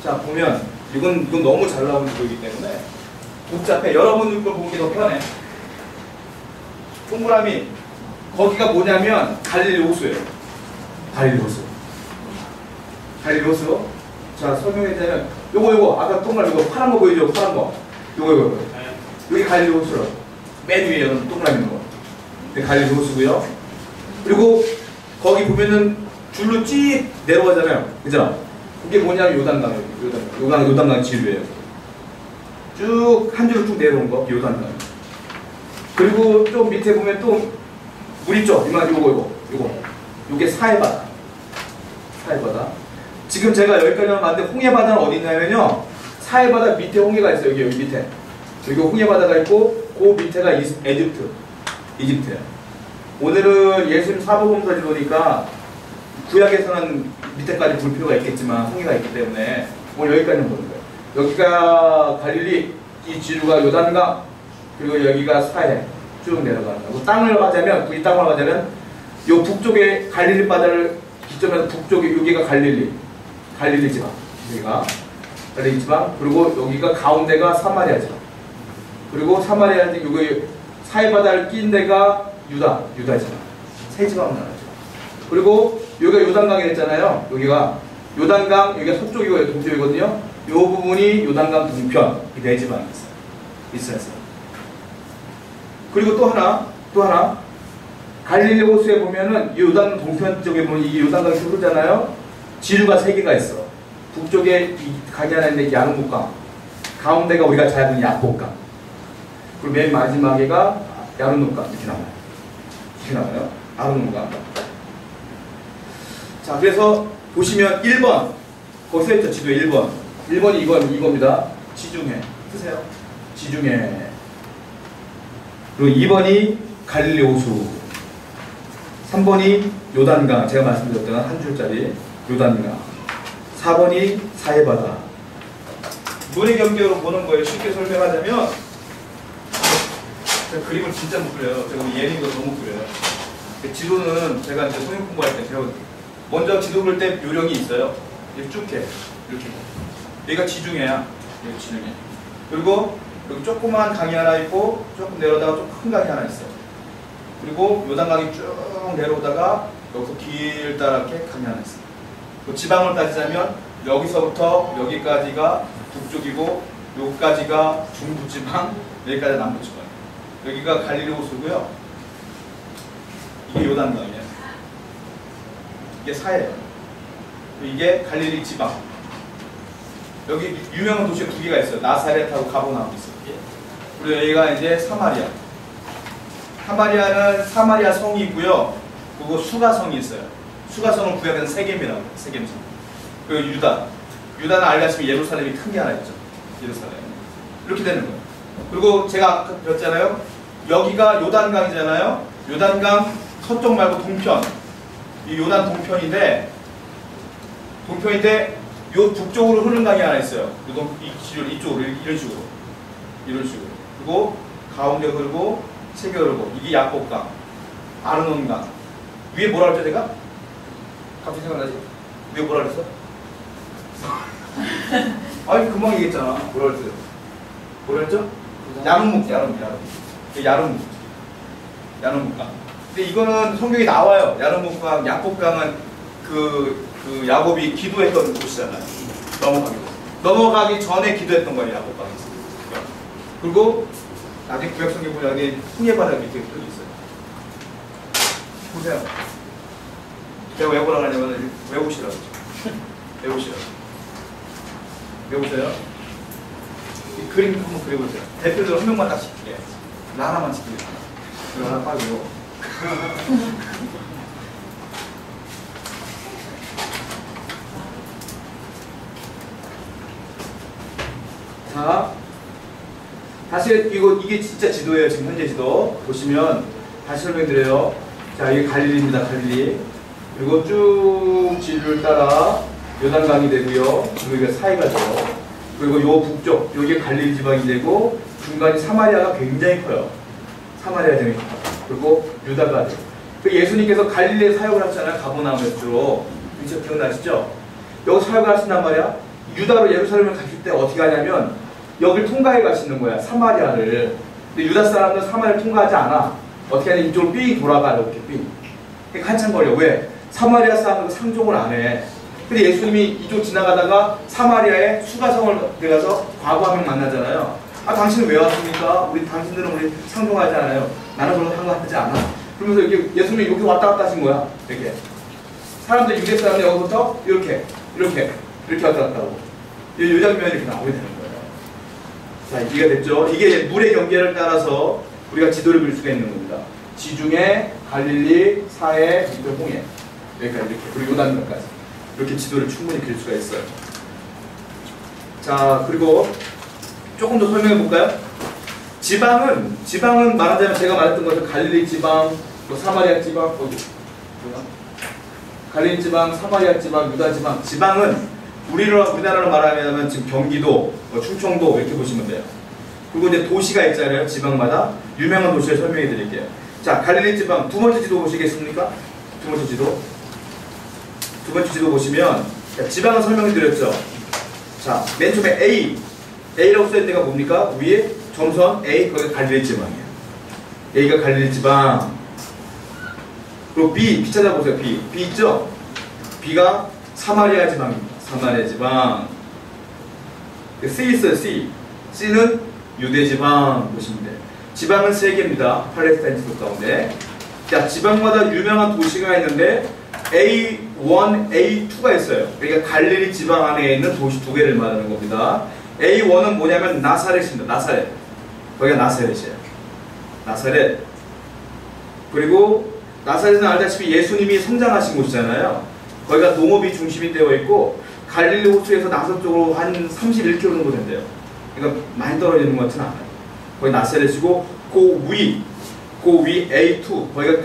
자, 보면 이건 너무 잘 나오는 지도이기 때문에 복잡해. 여러분들 걸 보기 더 편해. 동그라미 거기가 뭐냐면 갈릴리 호수예요. 갈릴리 호수. 갈릴리 호수. 자, 설명해드리면 요거 아까 동그라미 이거 파란 거 보이죠? 파란 거. 요거. 여기 갈릴리 호수로 맨 위에 동그라미 있는 거. 갈릴리 호수고요. 그리고 거기 보면은 줄로 쭉 내려가잖아요. 그죠? 그게 뭐냐면 요단강이에요. 요단강 지류예요. 쭉 한 줄로 쭉 내려온 거 요단강. 그리고 좀 밑에 보면 또 물 있죠? 요게 사해바다. 사해바다. 지금 제가 여기까지만 봤는데 홍해바다는 어디 있냐면요. 사해바다 밑에 홍해가 있어요. 여기 밑에. 여기 홍해바다가 있고 그 밑에가 이집트예요. 오늘은 예수님 사복음서 지도니까 구약에서는 밑에까지 볼 필요가 있겠지만 홍해가 있기 때문에 오늘 여기까지는 보는 거예요. 여기가 갈릴리, 이 지류가 요단강, 그리고 여기가 사해 쭉 내려가는 거고 땅을 가자면 이 땅을 가자면 요 북쪽에 갈릴리 바다를 기점해서 북쪽에 여기가 갈릴리 지방, 여기가 갈릴리 지방, 그리고 여기가 가운데가 사마리아 지방, 그리고 사마리아 지방 여기 사해 바다를 낀 데가 유다 지방, 세 지방으로 나눠져. 그리고 여기가 요단강이 있잖아요. 여기가 요단강, 여기가 서쪽이고 동쪽이거든요. 이 부분이 요단강 동편, 이 네 지방이 있어요. 그리고 또 하나 갈릴리 호수에 보면은 이 요단 동편 쪽에 보면 이 요단강이 흐르잖아요. 지류가 세 개가 있어. 북쪽에 강이 하나 있는데 야르무강, 가운데가 우리가 잘 아는 야복강, 그리고 맨 마지막에가 야르무강 이렇게 나와요. 이렇게 나와요. 아르무강. 자, 그래서 보시면 1번 거기 써있죠. 지도에 1번. 1번이 이겁니다. 지중해. 쓰세요. 지중해. 그리고 2번이 갈릴리 호수. 3번이 요단강. 제가 말씀드렸던 한 줄짜리 요단강. 4번이 사해바다. 물의 경계로 보는 거예요. 쉽게 설명하자면 제가 그림을 진짜 못 그려요. 제가 예능도 너무 못 그려요. 지도는 제가 이제 통역 공부할 때 배웠 먼저 지도 그릴 때 요령이 있어요. 이렇게 쭉 해. 이렇게. 여기가 지중해야. 여기 지중해. 그리고 여기 조그만 강이 하나 있고 조금 내려다가 좀 큰 강이 하나 있어요. 그리고 요단강이 쭉 내려오다가 여기서 길다랗게 강이 하나 있어요. 그 지방을 따지자면 여기서부터 여기까지가 북쪽이고 여기까지가 중부지방, 여기까지 남부지방. 여기가 갈릴리 호수고요. 이게 요단강이에요. 이게 사해예요. 이게 갈릴리 지방. 여기 유명한 도시가 두 개가 있어요. 나사렛하고 가보나움이 있어요. 그리고 여기가 이제 사마리아. 사마리아는 사마리아 성이 있고요. 그리고 수가성이 있어요. 수가성은 구약에는 세겜이라고 해요. 세겜성. 그리고 유다. 유다는 알다시피 예루살렘이 큰 게 하나 있죠. 예루살렘. 이렇게 되는 거예요. 그리고 제가 아까 배웠잖아요. 여기가 요단강이잖아요. 요단강 서쪽 말고 동편. 이 요단 동편인데 요 북쪽으로 흐르는 강이 하나 있어요. 이쪽으로 이런 식으로. 그리고 가운데 흐르고 세계 흐르고 이게 야복강, 아르논강. 위에 뭐라 그랬죠 제가? 갑자기 생각나지? 위에 뭐라 그랬어? 아니 금방 얘기했잖아. 뭐라 그랬어요? 뭐라 그랬죠? 야름묵강. 근데 이거는 성경에 나와요. 야름묵강, 야복강은 그 야곱이 기도했던 곳이잖아요. 넘어가기 전에 기도했던 거예요. 야복강에서. 그리고 나중에 구약성경 보면 여기 홍해바다 밑에 또 있어요. 보세요. 제가 왜 보라고 하냐면 외우시라고. 외우세요. 이 그림 한번 그려보세요. 대표적으로 한 명만 딱 찍게. 하나만 찍게. 그리고 하나 빠지고. 자, 다시 이게 진짜 지도예요. 지금 현재 지도 보시면 다시 설명드려요. 자, 이게 갈릴리입니다. 갈릴리. 그리고 쭉 지류를 따라 요단강이 되고요. 그리고 이게 사해가 돼요. 그리고 요 북쪽, 여기 갈릴리 지방이 되고 중간이 사마리아가 굉장히 커요. 사마리아 지방이 커요. 그리고 유다가 돼요. 그 예수님께서 갈릴리에 사역을 하셨잖아요. 가버나움에서 주로. 이제 기억나시죠? 여기 사역을 하신단 말이야. 유다로 예루살렘을 가실 때 어떻게 하냐면 여기를 통과해 가시는 거야. 사마리아를. 근데 유다 사람들은 사마리아를 통과하지 않아. 어떻게 하냐 이쪽으로 삥 돌아가. 이렇게 삥. 한참 걸려. 왜? 사마리아 사람들은 상종을 안 해. 근데 예수님이 이쪽 지나가다가 사마리아에 수가성을 들어가서 과부 한 명 만나잖아요. 아, 당신은 왜 왔습니까? 당신들은 우리 상종하지 않아요. 나는 그런 거 하지 않아. 그러면서 예수님이 여기 왔다 갔다 하신 거야. 이렇게. 사람들, 유대 사람들 여기부터 이렇게 왔다 갔다 하고. 이 장면이 이렇게 나오게 되는 거예요. 자, 이해가 됐죠? 이게 물의 경계를 따라서 우리가 지도를 그릴 수가 있는 겁니다. 지중해, 갈릴리, 사해, 홍해. 여기까지 이렇게. 그리고 요단강까지. 이렇게 지도를 충분히 그릴 수가 있어요. 자, 그리고 조금 더 설명해 볼까요? 지방은 말하자면 제가 말했던 것처럼 갈릴리 지방, 사마리아 지방, 갈릴리 지방, 사마리아 지방, 유다 지방. 지방은 우리나라로 말하면 지금 경기도, 충청도 이렇게 보시면 돼요. 그리고 이제 도시가 있잖아요. 지방마다 유명한 도시를 설명해 드릴게요. 자, 갈릴리 지방 두 번째 지도 보시겠습니까? 두 번째 지도 보시면 지방은 설명해 드렸죠. 자, 맨 처음에 A라고 써있는 데가 뭡니까? 위에 점선 A, 거기가 갈릴리 지방이에요. A가 갈릴리 지방. 그리고 B 찾아보세요. B 있죠? B가 사마리아 지방입니다. 사마리아 지방. C 있어요. C는 유대 지방 보시면 돼요. 지방은 세 개입니다. 팔레스타인 지도 가운데. 자, 지방마다 유명한 도시가 있는데 A1, A2가 있어요. 그러니까 갈릴리 지방 안에 있는 도시 두 개를 말하는 겁니다. A1은 뭐냐면 나사렛입니다. 나사렛. 거기가 나사렛이에요. 나사렛. 그리고 나사렛은 알다시피 예수님이 성장하신 곳이잖아요. 거기가 농업이 중심이 되어 있고 갈릴리 호수에서 남서쪽으로 한 31km 정도 된대요. 그러니까 많이 떨어지는 것 같지는 않아요. 거기 나사렛이고 그 위 A2 거기가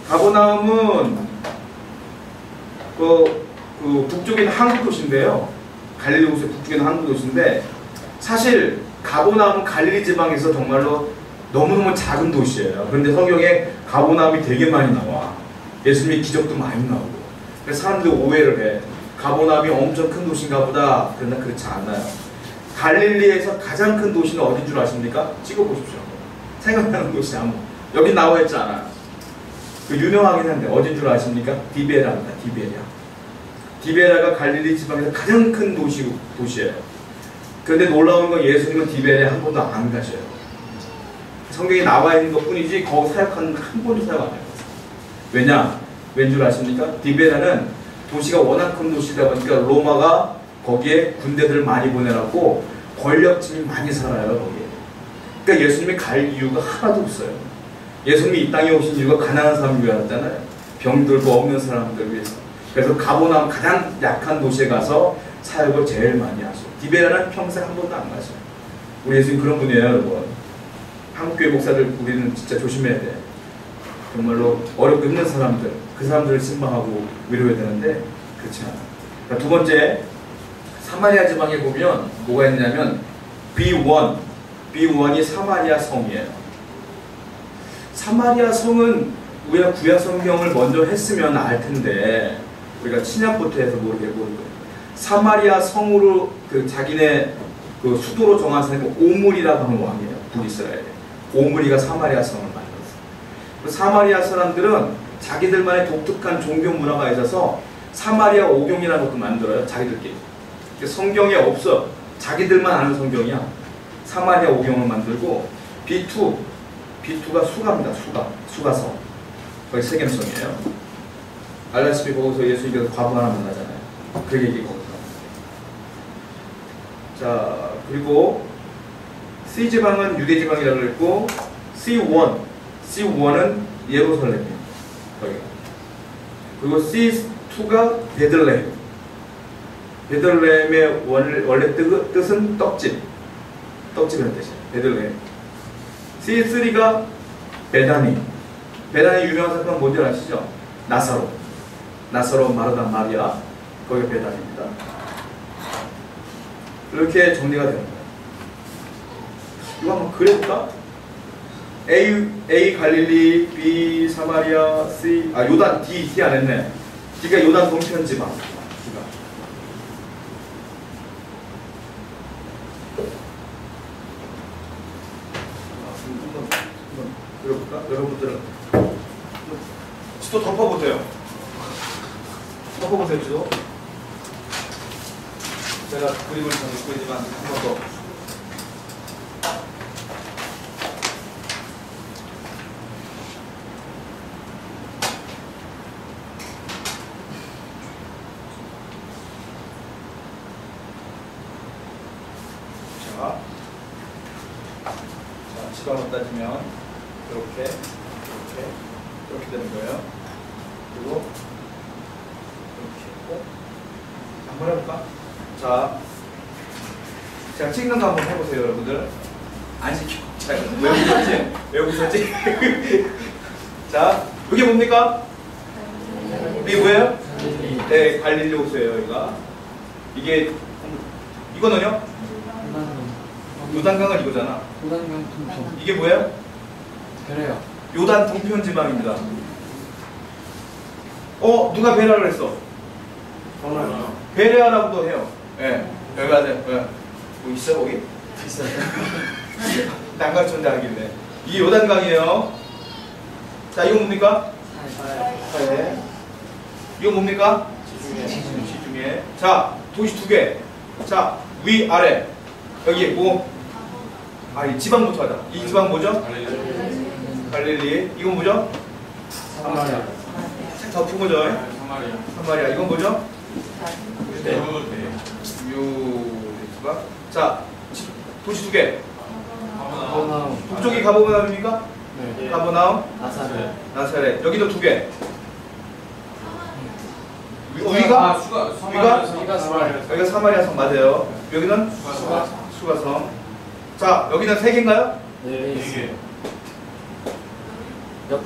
가버나움은 그 북쪽에 있는 항구 도시인데요. 갈릴리 호수의 북쪽에 있는 항구 도시인데 사실 가버나움은 갈릴리 지방에서 정말로 너무너무 작은 도시예요. 그런데 성경에 가버나움이 되게 많이 나와. 예수님의 기적도 많이 나오고. 그래서 사람들이 오해를 해. 가버나움이 엄청 큰 도시인가 보다. 그러나 그렇지 않아요. 갈릴리에서 가장 큰 도시는 어딘 줄 아십니까? 찍어보십시오. 생각나는 도시 아무. 여기 나와 있지 않아요. 그 유명하긴 한데 어딘 줄 아십니까? 디베라입니다. 디베라가 갈릴리 지방에서 가장 큰 도시예요. 그런데 놀라운 건 예수님은 디베라에 한 번도 안 가셔요. 성경에 나와 있는 것 뿐이지 거기 사역하는 한 번도 사역 안 해요. 왠 줄 아십니까? 디베라는 도시가 워낙 큰 도시다 보니까 로마가 거기에 군대들을 많이 보내라고 권력층이 많이 살아요. 거기에. 그러니까 예수님이 갈 이유가 하나도 없어요. 예수님이 이 땅에 오신 이유가 가난한 사람을 위하였잖아요. 병들고 없는 사람들을 위해서. 그래서 가버나움 가장 약한 도시에 가서 사역을 제일 많이 하죠. 디베라는 평생 한 번도 안 가죠. 우리 예수님 그런 분이에요, 여러분. 한국교회 목사들 우리는 진짜 조심해야 돼. 정말로 어렵고 힘든 사람들, 그 사람들을 신방하고 위로해야 되는데 그렇지 않아요. 그러니까 두 번째, 사마리아 지방에 보면 뭐가 있냐면 B1이 사마리아 성이에요. 사마리아 성은 우리가 구약 성경을 먼저 했으면 알 텐데 우리가 신약부터 해서 모르고 사마리아 성으로 그 자기네 그 수도로 정한 사람이 오므리라고 하는 왕이에요. 북이스라엘에. 오므리가 사마리아 성을 만들었어요. 사마리아 사람들은 자기들만의 독특한 종교 문화가 있어서 사마리아 오경이라는 것도 만들어요. 자기들끼리. 성경에 없어. 자기들만 아는 성경이야. 사마리아 오경을 만들고 B2가 수가입니다. 수가성. 거기 세겜성이에요. 알다시피 거기서 예수님께서 과부 하나 만나잖아요. 그 얘기 거기서. 자, 그리고 C지방은 유대지방이라고 그랬고 C1은 예루살렘이에요. 거기가. 그리고 C2가 베들레헴의 원래 뜻은 떡집이라는 뜻이에요. 베들레헴. C3가 베다니 유명한 사건 뭔지 아시죠? 나사로 마르다 마리아. 거기가 베다니입니다. 이렇게 정리가 되는 거예요. 이거 한번 그려볼까? A 갈릴리, B 사마리아, C 요단 D 안 했네. D가 요단 동편 지방. D가. 한번 그려볼까? 여러분들은 지도 덮어보세요. 지도. 제가 그림을 잘 못 그리지만 한 번 더. 지방으로 따지면 이렇게 되는 거예요. 그리고 이렇게 했고 한번 해볼까? 자, 제가 찍는 거 한번 해보세요, 여러분들. 안 시키고. 자, 왜 웃었지? 자, 이게 뭡니까? 이게 뭐예요? 네, 갈릴리 호수예요, 여기가. 이거는요? 요단강은 이거잖아. 요단강 동편. 이게 뭐예요? 베레아. 요단 동편 지방입니다. 누가 베레아를 했어? 베레아라고도 해요. 예. 여기 가세요. 예. 뭐 있어 거기? 있어요. 난 가르쳤는데 하길래. 이게 요단강이에요. 자, 이거 뭡니까? 네. 이거 뭡니까? 시중에. 자, 도시 두 개. 자, 위, 아래. 여기 뭐? 이 지방부터 하자. 이 지방 뭐죠? 갈릴리. 이건 뭐죠? 사마리아. 더 큰 거죠? 사마리아. 이건 뭐죠? 네. 유리수가. 자, 도시 두 개. 가버나움. 북쪽이 가버나움입니까? 네. 가버나움, 나사렛. 나사렛. 여기도 두 개. 위가? 위가 스마일. 여기가 사마리아 성 맞아요. 여기는 수가성. 자, 여기는 세 개인가요? 네. 이게 옆에.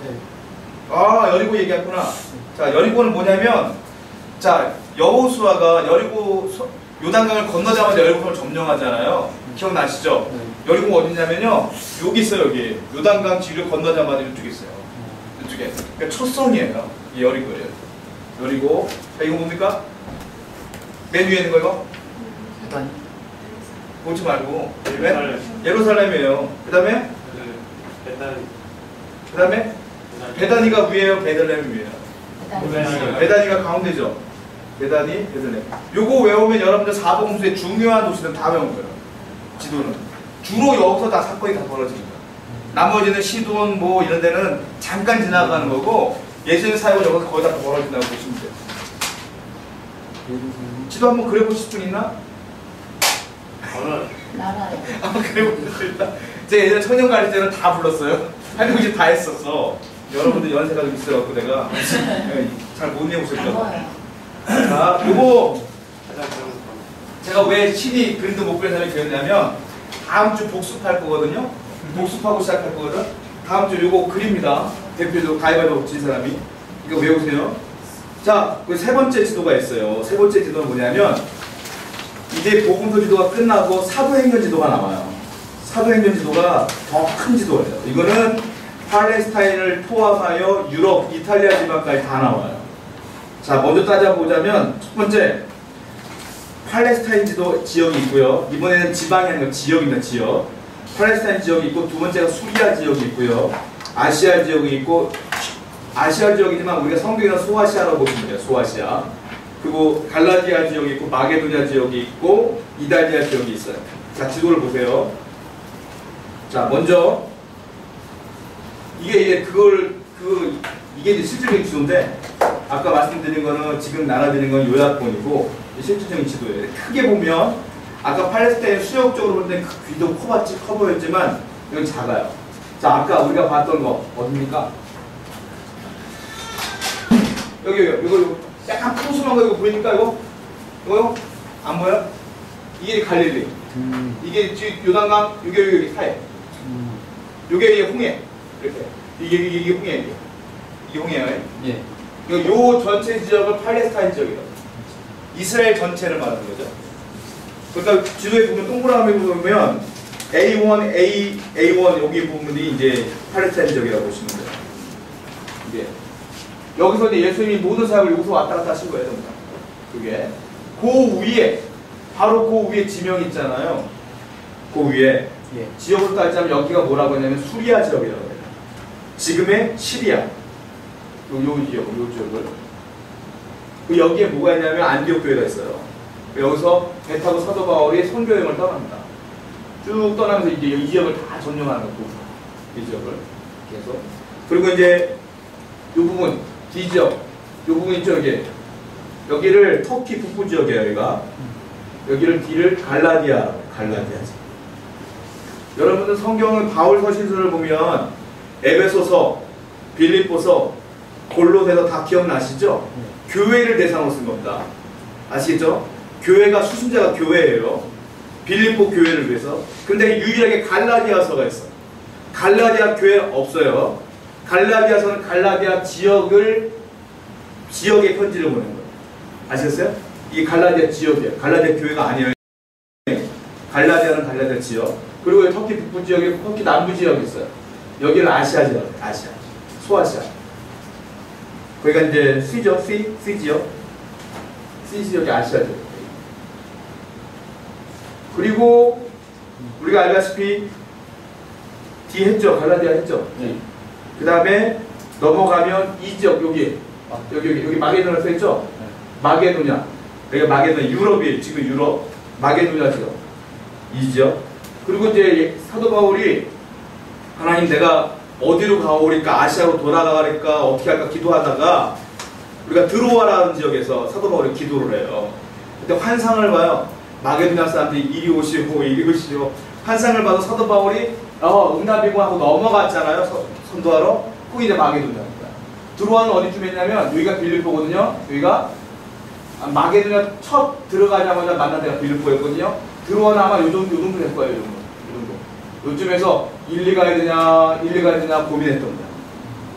아, 여리고 얘기했구나. 자, 여리고는 뭐냐면, 자, 여호수아가 요단강을 건너자마자 여리고를 점령하잖아요. 기억나시죠? 네. 여리고가 어디냐면요, 여기 있어요. 여기 요단강 지를 건너자마자 이쪽에 있어요. 이쪽에. 그러니까 첫 성이에요. 이 여리고예요. 여리고. 자, 이거 뭡니까? 맨 위에 있는 거 이거? 일단 보지 말고. 예루살렘. 예루살렘이에요. 그 다음에 베다니가 위에요, 베들레헴이 위에요. 베다니가 가운데죠. 베다니, 베들레헴. 요거 외우면 여러분들 사복음서의 중요한 도시는 다 외운 거예요. 지도는. 주로 여기서 다 사건이 다 벌어집니다. 나머지는 시돈 뭐 이런 데는 잠깐 지나가는 거고 예수님 사역은 여기서 거의 다 벌어진다고 보시면 돼요. 지도 한번 그려보실 분 있나? 나라요. 한번 그려보실 수 있다. 제가 예전에 청년 가릴 때는 다 불렀어요. 할머니 다 했었어. 여러분들 연세가 좀 있어갖고 내가 잘 못 내보셨죠? 뭐예요? 자, 요거 제가 왜 CD 그림도 못 그린 사람이 되었냐면 다음 주 복습할 거거든요. 복습하고 시작할 거거든. 다음 주 요거 그립니다. 대표도 가위바위보 진 사람이. 이거 외우세요. 자, 그 세 번째 지도가 있어요. 세 번째 지도는 뭐냐면 이제 복음서 지도가 끝나고 사도행전 지도가 나와요. 사도행전 지도가 더 큰 지도예요. 이거는 팔레스타인을 포함하여 유럽, 이탈리아 지방까지 다 나와요. 자, 먼저 따져보자면 첫 번째 팔레스타인 지역이 있고요. 이번에는 지방이 아니고 지역입니다. 지역. 팔레스타인 지역이 있고 두 번째가 수리아 지역이 있고요. 아시아 지역이 있고 아시아 지역이지만 우리가 성경에는 소아시아라고 보시면 돼요. 소아시아. 그리고 갈라디아 지역이 있고 마게도냐 지역이 있고 이달리아 지역이 있어요. 자, 지도를 보세요. 자, 먼저 이게 이제 실질적인 지도인데 아까 말씀드린 거는 지금 나눠드린 건 요약본이고 실질적인 지도예요. 크게 보면 아까 팔레스타인 수역적으로 볼 때 그 귀도 커보였지만 이건 작아요. 자, 아까 우리가 봤던 거 어딥니까? 여기 이거 약간 푸르스름한 거 이거 보입니까? 이거요? 안 보여? 이게 갈릴리. 이게 요단강 여기 사해. 이게 홍해. 이렇게. 이게 홍해예요. 이게 홍해예요. 예. 요 전체 지역을 팔레스타인 지역이에요. 이스라엘 전체를 말하는 거죠. 그러니까 지도에 보면 동그라미 보면 A1 여기 부분이 이제 팔레스타인 지역이라고 보시면 돼요. 이게 여기서 이제 예수님이 모든 사역을 여기서 왔다 갔다 하신 거예요, 정말. 그게 그 위에 바로 그 위에 지명이 있잖아요. 그 위에 예. 지역으로 따지자면 여기가 뭐라고 하냐면 수리아 지역이라고 해요. 지금의 시리아. 요 지역을. 그 여기에 뭐가 있냐면 안디옥 교회가 있어요. 여기서 배 타고 사도 바울이 선교 여행을 떠납니다. 쭉 떠나면서 이제 이 지역을 다 점령하는 거고, 이 지역을 계속. 그리고 이제 이 부분 D 지역, 이 부분 있죠 여기를 터키 북부 지역이에요. 여기를 D를 갈라디아지. 여러분들 성경은 바울 서신서를 보면 에베소서, 빌립보서, 골로새서 다 기억나시죠? 교회를 대상으로 쓴 겁니다. 아시겠죠? 교회가 수신자가 교회예요. 빌립보 교회를 위해서. 근데 유일하게 갈라디아서가 있어. 갈라디아 교회 없어요. 갈라디아서는 갈라디아 지역의 편지를 보낸 거예요. 아시겠어요? 이게 갈라디아 지역이에요. 갈라디아 교회가 아니에요. 갈라디아는 갈라디아 지역. 그리고 터키 북부 지역에 터키 남부 지역이 있어요. 여기는 아시아 지역, 아시아, 소아시아. 거기가 이제 C죠, C 지역. C 지역이 아시아 지역. 그리고 우리가 알다시피 D 했죠, 갈라디아 했죠. 네. 그 다음에 넘어가면 이 지역 여기 마게도냐 써있죠. 네. 마게도냐. 여기가 마게도냐 유럽이에요. 지금 유럽 마게도냐 지역. 이 지역. 그리고 이제 사도 바울이 하나님 내가 어디로 가오리까 아시아로 돌아가리까 어떻게 할까 기도하다가 우리가 드로아라는 지역에서 사도 바울이 기도를 해요. 그때 환상을 봐요. 마게도냐 사람들이 이리 오시고 이리 오시고 환상을 봐도 사도 바울이 응답이고 하고 넘어갔잖아요. 선도하러. 거기 이제 마게도냐입니다. 드로아는 어디쯤에 있냐면 여기가 빌립보거든요. 여기가 마게도냐 첫 들어가자마자 만난 데가 빌립보였거든요. 드로아는 아마 요 정도 될 거예요. 요 정도. 요쯤에서 1, 2 가야 되냐 고민했던 거예요.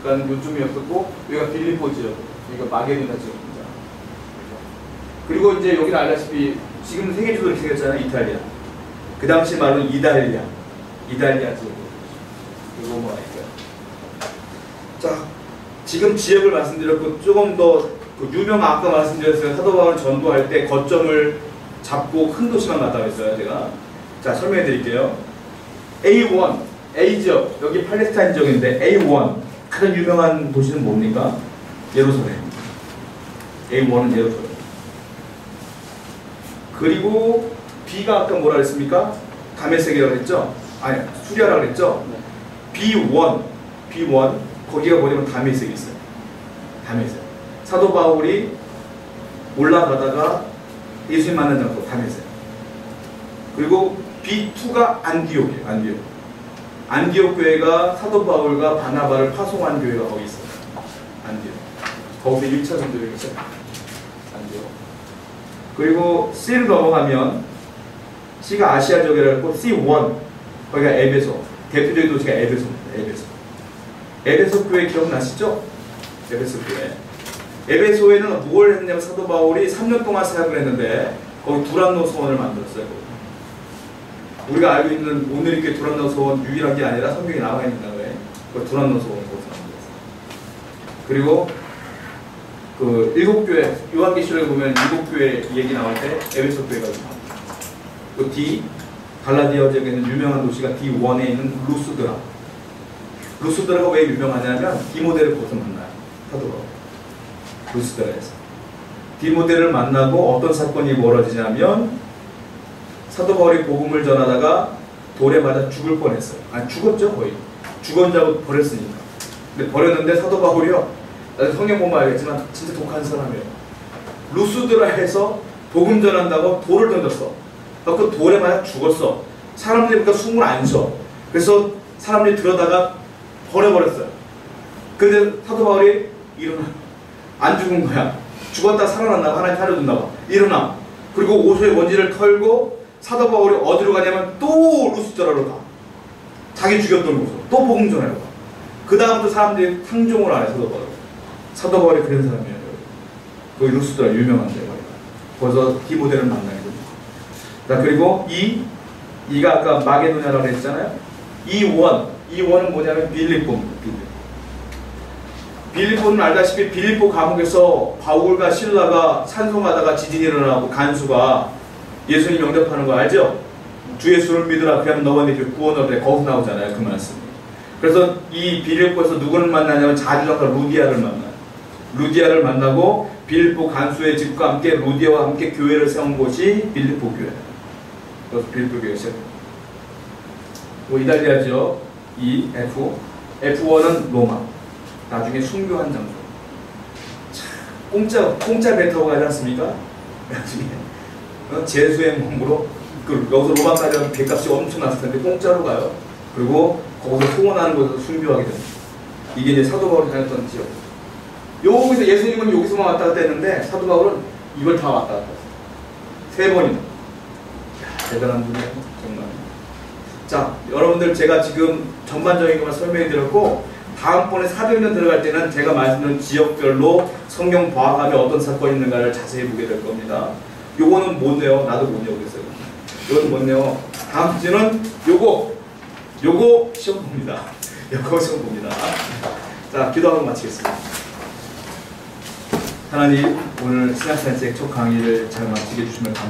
그러니까 요쯤이었었고 여기가 빌립보 지역, 여기가 마게도냐 지역입니다. 그리고 이제 여기는 알다시피 지금 세계적으로 이렇게 생겼잖아요. 이탈리아. 그 당시 말로는 이달리아 지역. 이거 뭐 아닐까요? 자, 지금 지역을 말씀드렸고 조금 더 그 유명 아까 말씀드렸어요. 사도 바울을 전도할 때 거점을 잡고 큰 도시만 갔다고 했어요. 제가 자 설명해 드릴게요. A1 A 지역 여기 팔레스타인 지역인데 A1 가장 유명한 도시는 뭡니까? 예루살렘. A1은 예루살렘. 그리고 B가 아까 뭐라 그랬습니까? 다메섹이라고 그랬죠? 아니 수리아라고 그랬죠? B1 거기가 뭐냐면 다메섹이 있어요. 다메섹. 사도 바울이 올라가다가 예수님 만난 장소 다메섹. 그리고 B2가 안디옥이에요. 안디옥 교회가 사도 바울과 바나바를 파송한 교회가 거기 있어요. 안디옥. 거기서 1차 전도를 시작해요. 안디옥. 그리고 C를 넘어가면 C가 아시아 지역이라고 C1 거기가 에베소. 대표적인 도시가 에베소입니다. 에베소 교회 기억나시죠? 에베소 교회. 에베소에는 뭘 했냐면 사도 바울이 3년 동안 사역을 했는데 거기 두란노 소원을 만들었어요. 우리가 알고 있는 오늘 이렇게 두란노 소원 유일한 게 아니라 성경에 나와 있는 거예요. 그 두란노 소원을 거기서 만들었어요. 그리고 그 7교회 요한계시록에 보면 7교회 얘기 나올 때 에베소 교회가 나옵니다. 그 D 갈라디아 지역에 있는 유명한 도시가 D1에 있는 루스드라가 왜 유명하냐면 디모데를 거기서 만나요. 사도 바울. 루스드라에서 디모데를 만나고 어떤 사건이 벌어지냐면 사도 바울이 복음을 전하다가 돌에 맞아 죽을 뻔했어요. 아니 죽었죠 거의. 죽었다고 버렸으니까. 근데 버렸는데 사도 바울이요. 성경 보면 알겠지만 진짜 독한 사람이에요. 루스드라에서 복음 전한다고 돌을 던졌어. 그 돌에 맞아 죽었어. 사람들이 그러니까 숨을 안 쉬어. 그래서 사람들이 들어다가 버려버렸어요. 근데 사도 바울이 일어나. 안 죽은 거야. 죽었다 살아났나 하나님 살려준다 봐. 일어나. 그리고 옷에 먼지를 털고 사도 바울이 어디로 가냐면 또 루스드라로 가. 자기 죽였던 곳으로. 또 복음 전하러 가. 그 다음부터 사람들이 상종을 안 해. 사도 바울이 그런 사람이에요. 거기 루스드라 유명한데 거기서 디모데를 만나게 됩니다. 자, 그리고 이가 아까 마게도냐라고 했잖아요. E1은 뭐냐면 빌립보입니다. 빌립보는 알다시피 빌립보 감옥에서 바울과 실라가 찬송하다가 지진이 일어나고 간수가 예수님 영접하는 거 알죠? 주 예수를 믿으라 그러면 너와 내 구원을 얻으라. 거기서 나오잖아요. 그 말씀. 그래서 이 빌립보에서 누구를 만나냐면 자주장사 루디아를 만나고 빌립보 간수의 집과 함께 루디아와 함께 교회를 세운 곳이 빌립보 교회. 그래서 빌립보 교회 시작합니다. 이달리아 지역 F1은 로마. 나중에 순교한 장소. 공짜 배 타고 가지 않습니까? 나중에 제수의 몸으로 여기서 로마까지 가면 배값이 엄청 났을 텐데 공짜로 가요. 그리고 거기서 소원하는 곳에서 순교하게 됩니다. 이게 이제 사도 바울이 다녔던 지역. 여기서 예수님은 여기서만 왔다 갔다 했는데 사도 바울은 이걸 다 왔다 갔다 했어요. 3번이나. 대단한 분이에요. 정말. 자, 여러분들 제가 지금 전반적인 것만 설명해 드렸고 다음번에 사도행전 들어갈 때는 제가 말씀드린 지역별로 성경 과학하면 어떤 사건이 있는가를 자세히 보게 될 겁니다. 요거는 못내요. 나도 못 외우겠어요. 요거는 못내요. 다음 주는 요거 시험 봅니다. 요거 시험 봅니다. 자, 기도하고 마치겠습니다. 하나님, 오늘 신약산책 첫 강의를 잘 마치게 해주시면 감사합니다.